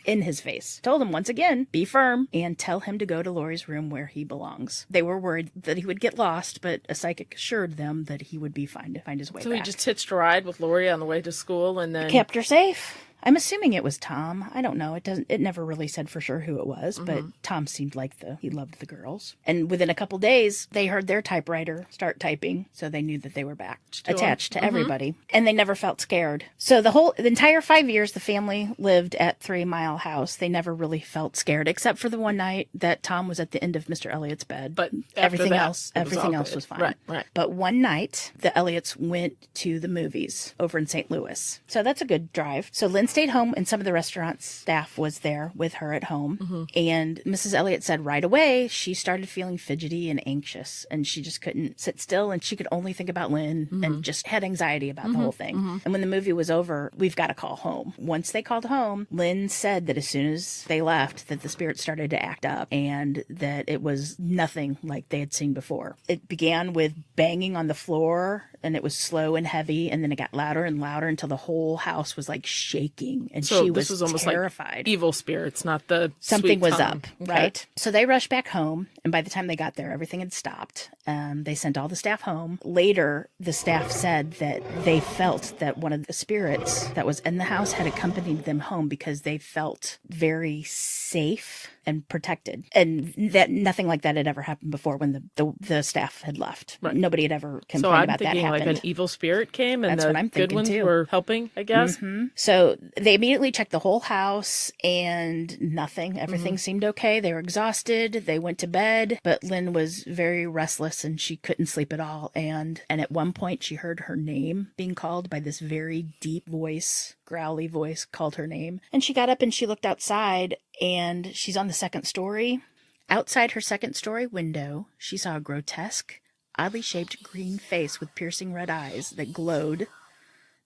in his face. Told him once again, be firm and tell him to go to Lori's room where he belongs. They were worried that he would get lost, but a psychic assured them that he would be fine to find his way back. So he just hitched a ride with Lori on the way to school and then... kept her safe. I'm assuming it was Tom. I don't know. It never really said for sure who it was, but Tom seemed like he loved the girls. And within a couple days, they heard their typewriter start typing, so they knew that they were back, attached to everybody. And they never felt scared. So the entire 5 years the family lived at 3 Mile House, they never really felt scared, except for the one night that Tom was at the end of Mr. Elliott's bed. But everything else was fine. Right. But one night, the Elliots went to the movies over in St. Louis. So that's a good drive. So Lynn stayed home, and some of the restaurant staff was there with her at home. Mm-hmm. And Mrs. Elliott said right away she started feeling fidgety and anxious, and she just couldn't sit still, and she could only think about Lynn and just had anxiety about the whole thing. Mm-hmm. And when the movie was over, we've got to call home. Once they called home, Lynn said that as soon as they left, that the spirit started to act up and that it was nothing like they had seen before. It began with banging on the floor, and it was slow and heavy, and then it got louder and louder until the whole house was like shaking, and so she this was almost terrified. Like evil spirits, not the something sweet was Tom. up, Okay. right? So they rushed back home, and by the time they got there, everything had stopped. They sent all the staff home. Later, the staff said that they felt that one of the spirits that was in the house had accompanied them home because they felt very safe and protected, and that nothing like that had ever happened before when the staff had left. Right. Nobody had ever complained about that happening. So I'm thinking like an evil spirit came, and that's the what I'm good thinking ones too. Were helping, I guess. Mm-hmm. So they immediately checked the whole house, and nothing. Everything seemed okay. They were exhausted. They went to bed, but Lynn was very restless, and she couldn't sleep at all. And at one point, she heard her name being called by this very deep voice. Growly voice called her name, and she got up and she looked outside, and she's on the second story. Outside her second story window, she saw a grotesque, oddly shaped green face with piercing red eyes that glowed.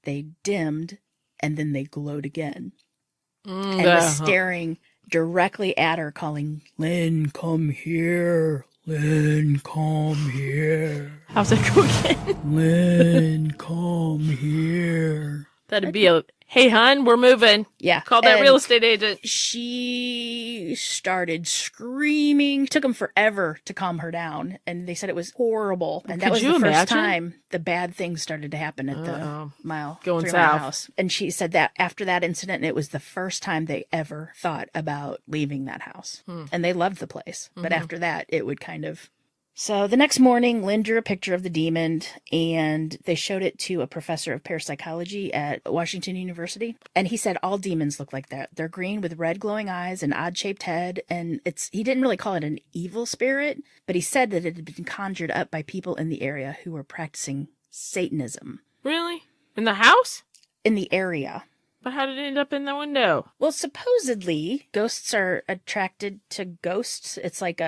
They dimmed, and then they glowed again, and was staring directly at her, calling, "Lynn, come here. Lynn, come here. How's that go again? Lynn, come here." That'd be a, hey, hon, we're moving. Yeah. Call that real estate agent. She started screaming. It took them forever to calm her down. And they said it was horrible. And that was the first time the bad things started to happen at the 3 Mile House. And she said that after that incident, it was the first time they ever thought about leaving that house. And they loved the place. But after that, it would kind of... So the next morning, Lynn drew a picture of the demon, and they showed it to a professor of parapsychology at Washington University. And he said all demons look like that. They're green with red glowing eyes, an odd-shaped head, and he didn't really call it an evil spirit, but he said that it had been conjured up by people in the area who were practicing Satanism. Really? In the house? In the area. But how did it end up in the window? Well, supposedly, ghosts are attracted to ghosts. It's like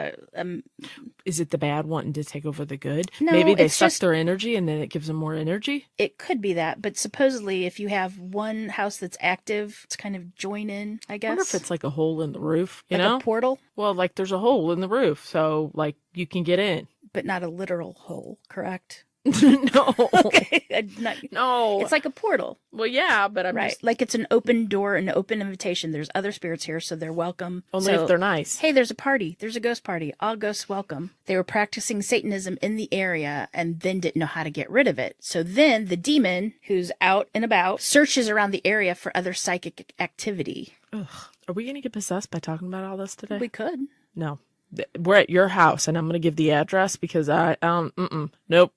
Is it the bad wanting to take over the good? No, maybe they suck their energy and then it gives them more energy? It could be that, but supposedly if you have one house that's active, it's kind of join in, I guess. I wonder if it's like a hole in the roof, you like know? a portal? Well, like there's a hole in the roof, so like you can get in. But not a literal hole, correct? No. Okay. No. It's like a portal. Well, yeah, but I'm right. just... Like it's an open door, an open invitation. There's other spirits here, so they're welcome. Only if they're nice. Hey, there's a party. There's a ghost party. All ghosts welcome. They were practicing Satanism in the area and then didn't know how to get rid of it. So then the demon, who's out and about, searches around the area for other psychic activity. Ugh. Are we going to get possessed by talking about all this today? We could. No. We're at your house, and I'm going to give the address because nope.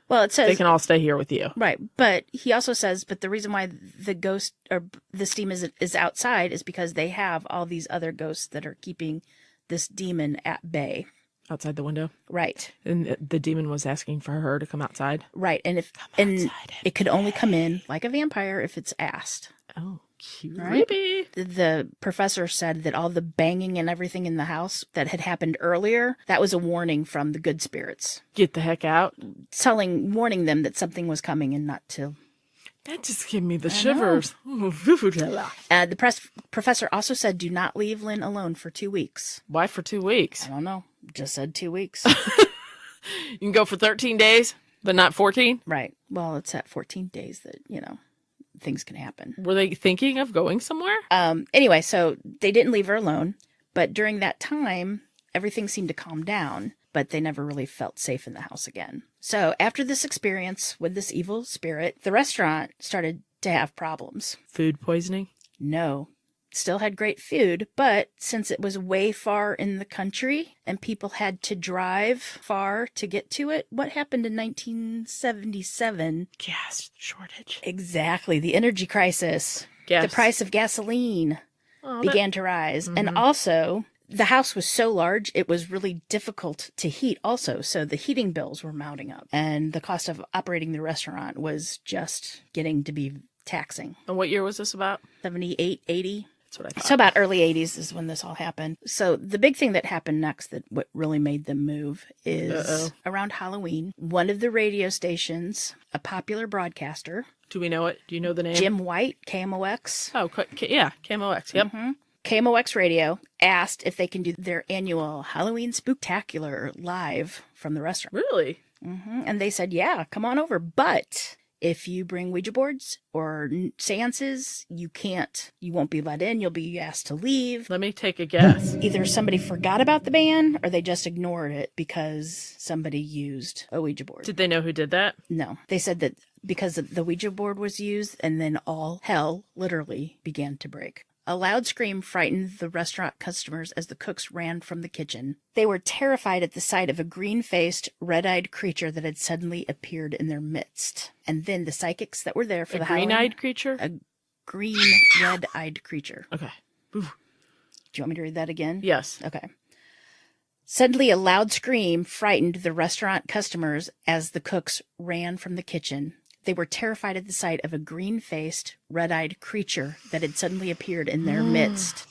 Well, it says They can all stay here with you. right, but he also says, but the reason why the ghost or the steam is outside is because they have all these other ghosts that are keeping this demon at bay. Outside the window. Right. And the demon was asking for her to come outside. Right, and it could only come in like a vampire if it's asked. Oh, cute. Right? Creepy. The professor said that all the banging and everything in the house that had happened earlier, that was a warning from the good spirits. Get the heck out. Warning them that something was coming and not to. That just gave me the shivers. The professor also said, do not leave Lynn alone for 2 weeks. Why for 2 weeks? I don't know. Just said 2 weeks. You can go for 13 days, but not 14? Right. Well, it's at 14 days that, things can happen. Were they thinking of going somewhere? Anyway, so they didn't leave her alone. But during that time, everything seemed to calm down. But they never really felt safe in the house again. So after this experience with this evil spirit, the restaurant started to have problems. Food poisoning? No. Still had great food, but since it was way far in the country and people had to drive far to get to it, what happened in 1977? Gas shortage. Exactly. The energy crisis. Gas. The price of gasoline began to rise. Mm-hmm. And also, the house was so large, it was really difficult to heat also. So the heating bills were mounting up. And the cost of operating the restaurant was just getting to be taxing. And what year was this about? 78, 80. That's what I thought. So about early 80s is when this all happened. So the big thing that happened next, that what really made them move, is around Halloween, one of the radio stations, a popular broadcaster. Do we know it? Do you know the name? Jim White, KMOX. Oh, yeah, KMOX. Yep. Mm-hmm. KMOX Radio asked if they can do their annual Halloween Spooktacular live from the restaurant. Really? Mm-hmm. And they said, yeah, come on over. But if you bring Ouija boards or seances, you won't be let in. You'll be asked to leave. Let me take a guess. Either somebody forgot about the ban or they just ignored it because somebody used a Ouija board. Did they know who did that? No. They said that because the Ouija board was used, and then all hell literally began to break. A loud scream frightened the restaurant customers as the cooks ran from the kitchen. They were terrified at the sight of a green-faced, red-eyed creature that had suddenly appeared in their midst. And then the psychics that were there for the Halloween... A green-eyed creature? A green, red-eyed creature. Okay. Ooh. Do you want me to read that again? Yes. Okay. Suddenly, a loud scream frightened the restaurant customers as the cooks ran from the kitchen. They were terrified at the sight of a green-faced, red-eyed creature that had suddenly appeared in their midst.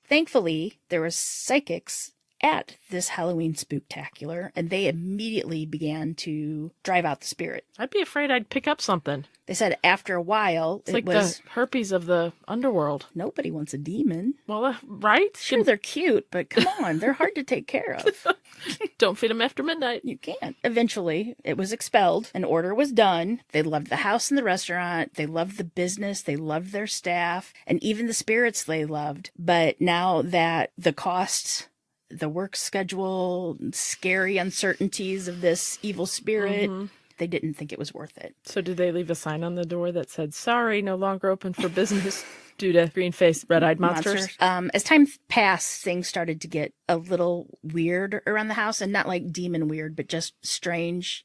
Thankfully, there were psychics at this Halloween spooktacular, and they immediately began to drive out the spirit. I'd be afraid I'd pick up something. They said after a while, it's like the herpes of the underworld. Nobody wants a demon. Well, right? Sure, they're cute, but come on, they're hard to take care of. Don't feed them after midnight. You can't. Eventually, it was expelled. An order was done. They loved the house and the restaurant. They loved the business. They loved their staff. And even the spirits they loved. But now that the costs, the work schedule, scary uncertainties of this evil spirit... Mm-hmm. They didn't think it was worth it. So did they leave a sign on the door that said, sorry, no longer open for business due to green-faced, red-eyed monsters? As time passed, things started to get a little weird around the house, and not like demon weird, but just strange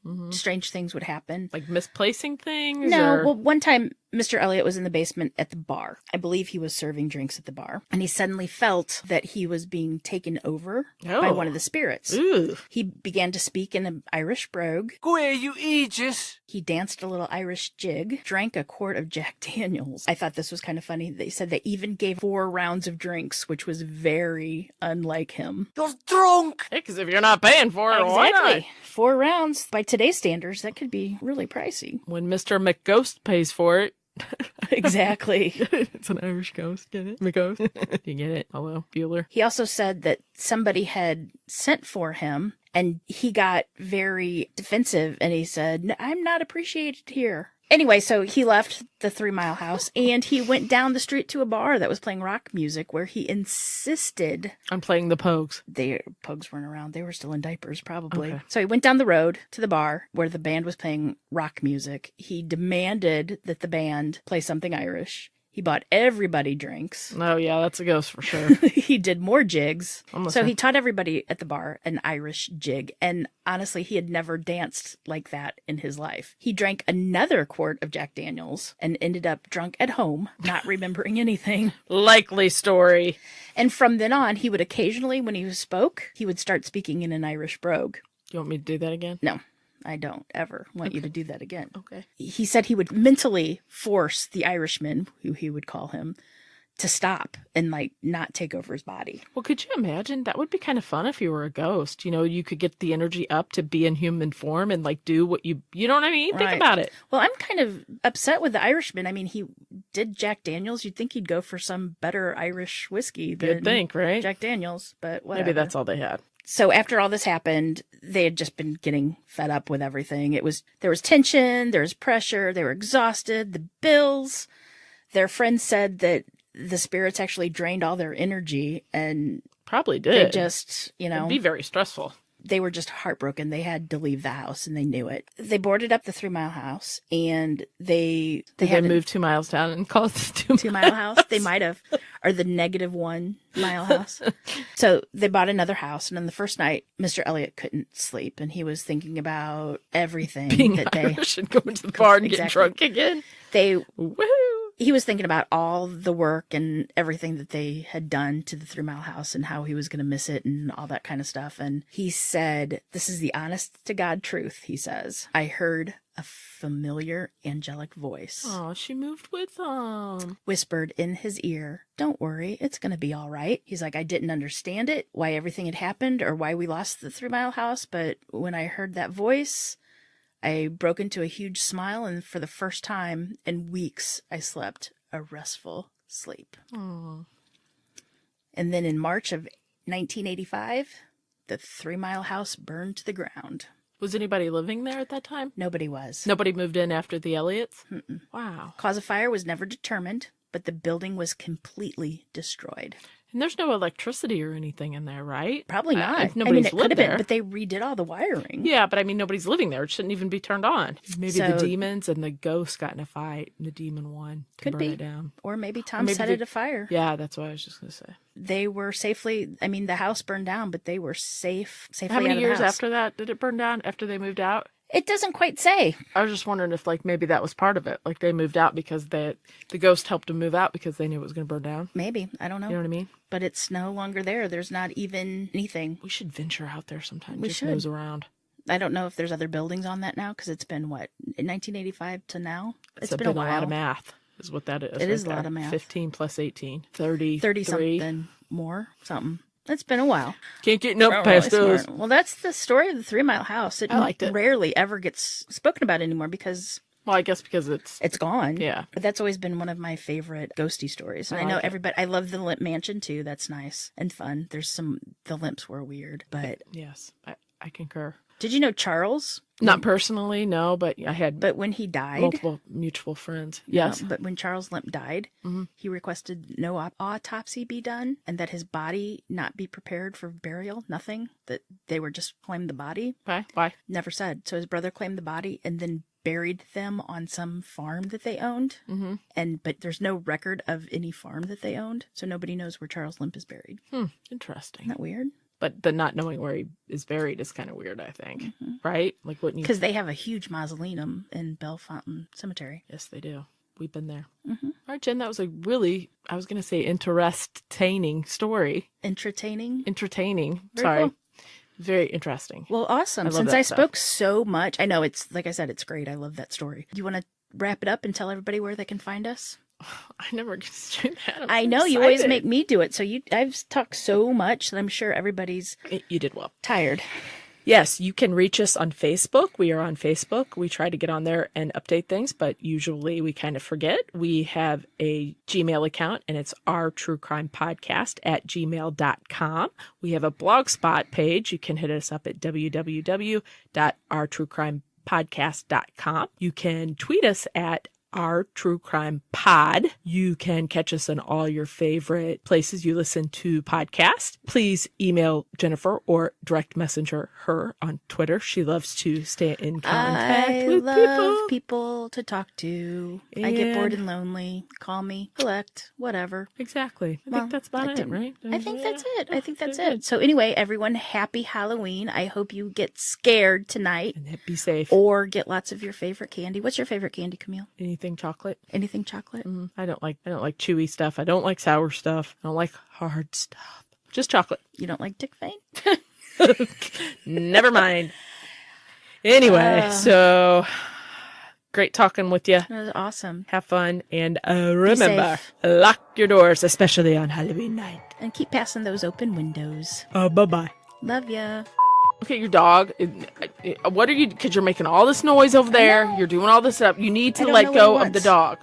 things would happen. Like misplacing things? No, well, one time Mr. Elliot was in the basement at the bar. I believe he was serving drinks at the bar, and he suddenly felt that he was being taken over by one of the spirits. Ooh. He began to speak in an Irish brogue. Go here, you Aegis! He danced a little Irish jig, drank a quart of Jack Daniels. I thought this was kind of funny. They said they even gave 4 rounds of drinks, which was very unlike him. You're drunk! Hey, because if you're not paying for it, why not? 4 rounds. By today's standards, that could be really pricey. When Mr. McGhost pays for it. Exactly. It's an Irish ghost. Get it? McGhost. You get it? Hello, Bueller. He also said that somebody had sent for him, and he got very defensive, and he said, I'm not appreciated here. Anyway, so he left the 3 Mile House and he went down the street to a bar that was playing rock music where he insisted I'm playing the Pogues. Pogues weren't around. They were still in diapers, probably. Okay. So he went down the road to the bar where the band was playing rock music. He demanded that the band play something Irish. He bought everybody drinks. Oh, yeah, that's a ghost for sure. He did more jigs. I'm So listening. he taught everybody at the bar an Irish jig. And honestly, he had never danced like that in his life. He drank another quart of Jack Daniels and ended up drunk at home, not remembering anything. Likely story. And from then on, he would occasionally, when he spoke, he would start speaking in an Irish brogue. You want me to do that again? No, I don't ever want you to do that again. Okay. He said he would mentally force the Irishman, who he would call him, to stop and like not take over his body. Well, could you imagine? That would be kind of fun if you were a ghost. You know, you could get the energy up to be in human form and like do what you know what I mean? Think Right. about it. Well, I'm kind of upset with the Irishman. I mean, he did Jack Daniels. You'd think he'd go for some better Irish whiskey than You'd think, right? Jack Daniels, but whatever. Maybe that's all they had. So after all this happened, they had just been getting fed up with everything. There was tension, there was pressure, they were exhausted, the bills. Their friends said that the spirits actually drained all their energy and Probably they did. just, It'd be very stressful. they were just heartbroken. They had to leave the house and they knew it. They boarded up the 3 Mile House and they They had moved 2 miles down and called it the 2 2 Mile House. They might have, or the -1 mile house. So they bought another house, and on the first night, Mr. Elliot couldn't sleep, and he was thinking about everything being that Irish and going to the bar and getting Exactly. drunk again. Woohoo! He was thinking about all the work and everything that they had done to the 3 Mile House and how he was going to miss it and all that kind of stuff. And he said, "This is the honest to God truth," he says. "I heard a familiar angelic voice Oh, she moved with them. whispered in his ear, 'Don't worry, it's going to be all right.'" He's like, "I didn't understand it, why everything had happened or why we lost the 3 Mile House. But when I heard that voice, I broke into a huge smile, and for the first time in weeks, I slept a restful sleep." Oh. And then in March of 1985, the 3 Mile House burned to the ground. Was anybody living there at that time? Nobody was. Nobody moved in after the Elliots? Wow. Cause of fire was never determined, but the building was completely destroyed. And there's no electricity or anything in there, right? Probably not. If nobody's it could lived have been, there. but they redid all the wiring. Yeah, but I mean, nobody's living there. It shouldn't even be turned on. Maybe So- the demons and the ghosts got in a fight, and the demon won to Could burn be. it down. Or maybe Tom maybe set they- it afire. Yeah, that's what I was just going to say. They were safely, I mean, the house burned down, but they were safely How out many of the years house. after that did it burn down? After they moved out? It doesn't quite say. I was just wondering if, like, maybe that was part of it. Like, they moved out because the ghost helped them move out because they knew it was going to burn down. Maybe. I don't know. You know what I mean? But it's no longer there. There's not even anything. We should venture out there sometime. We just should. nose around. I don't know if there's other buildings on that now because it's been, what, 1985 to now? It's been a while. lot of math, is what that is. It is a lot of math. 15 plus 18. 30. 30-something more, something. It's been a while. Can't get no Not past really those. smart. Well, that's the story of the 3 Mile House. It I liked it. rarely ever gets spoken about anymore because Well, I guess because it's it's gone. Yeah. But that's always been one of my favorite ghosty stories. And I I know like it. everybody, I love the Limp Mansion too. That's nice and fun. The Limps were weird. But yes, I concur. did you know Charles? Not personally, no, but I had But when he died, multiple mutual friends. Yes. but when Charles Limp died, he requested no autopsy be done and that his body not be prepared for burial. Nothing. That they were just claimed the body. Okay. Why? Never said. So his brother claimed the body and then buried them on some farm that they owned. Mm-hmm. But there's no record of any farm that they owned, so nobody knows where Charles Limp is buried. Interesting. Isn't that weird? But the not knowing where he is buried is kind of weird, I think. Right? Like, wouldn't you? Because they have a huge mausoleum in Bellefontaine Cemetery. Yes, they do. We've been there. All right, Jen, that was a really, I was going to say, entertaining story. Entertaining. Entertaining. Very Sorry. cool. Very interesting. Well, awesome. I love Since that I stuff. spoke so much, I know it's, like I said, it's great. I love that story. Do you want to wrap it up and tell everybody where they can find us? I never get to do that. I'm I so know you always excited. make me do it, so I've talked so much that I'm sure everybody's You did well. tired. Yes, you can reach us on Facebook. We are on Facebook. We try to get on there and update things, but usually we kind of forget. We have a Gmail account, and it's ourtruecrimepodcast@gmail.com. We have a Blogspot page. You can hit us up at www.ourtruecrimepodcast.com. truecrimepodcast.com. You can tweet us at our True Crime Pod. You can catch us in all your favorite places you listen to podcasts. Please email Jennifer or direct messenger her on Twitter. She loves to stay in contact with people to talk to. I get bored and lonely. Call me, collect, whatever. Exactly. I think that's about it, right? I think that's it. I think that's it. So anyway, everyone, happy Halloween. I hope you get scared tonight. And be safe. Or get lots of your favorite candy. What's your favorite candy, Camille? Anything chocolate? Anything chocolate? I don't like chewy stuff. I don't like sour stuff. I don't like hard stuff. Just chocolate. You don't like Dick Fane? Never mind. Anyway, so great talking with you. That was awesome. Have fun. And remember, lock your doors, especially on Halloween night. And keep passing those open windows. Bye-bye. Love ya. Look at your dog. What are you, because you're making all this noise over there. You're doing all this up. You need to let go of the dog.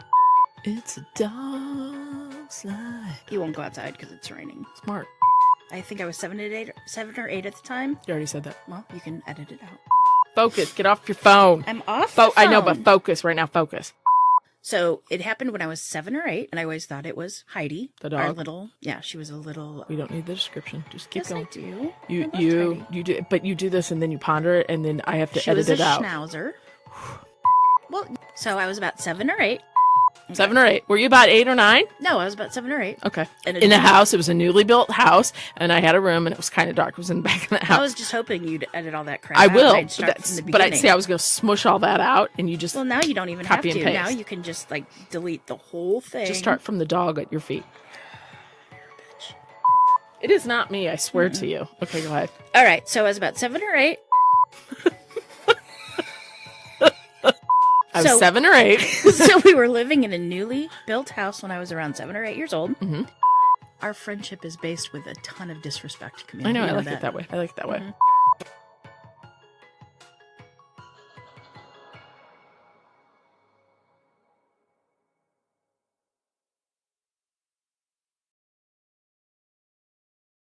It's a dog's life. He won't go outside because it's raining. Smart. I think I was 7 or 8 at the time. You already said that. Well, you can edit it out. Focus. Get off your phone. I'm off the phone. I know, but focus right now. Focus. So it happened when I was 7 or 8, and I always thought it was Heidi. The dog? Our little, she was a little... We don't need the description. Just keep going. I do. You do, but you do this and then you ponder it and then I have to edit it out. She was a schnauzer. Well, so I was about 7 or 8. Okay. 7 or 8. Were you about 8 or 9? No, I was about 7 or 8. Okay. In the house, it was a newly built house, and I had a room, and it was kind of dark. It was in the back of the house. I was just hoping you'd edit all that crap I out. will, But I'd say I was going to smush all that out, and you just Well, now you don't even copy have to. and paste. Now you can just, delete the whole thing. Just start from the dog at your feet. It is not me, I swear to you. Okay, go ahead. All right, so I was about 7 or 8. I was 7 or 8. So we were living in a newly built house when I was around 7 or 8 years old. Mm-hmm. Our friendship is based with a ton of disrespect. I know, I like it that way.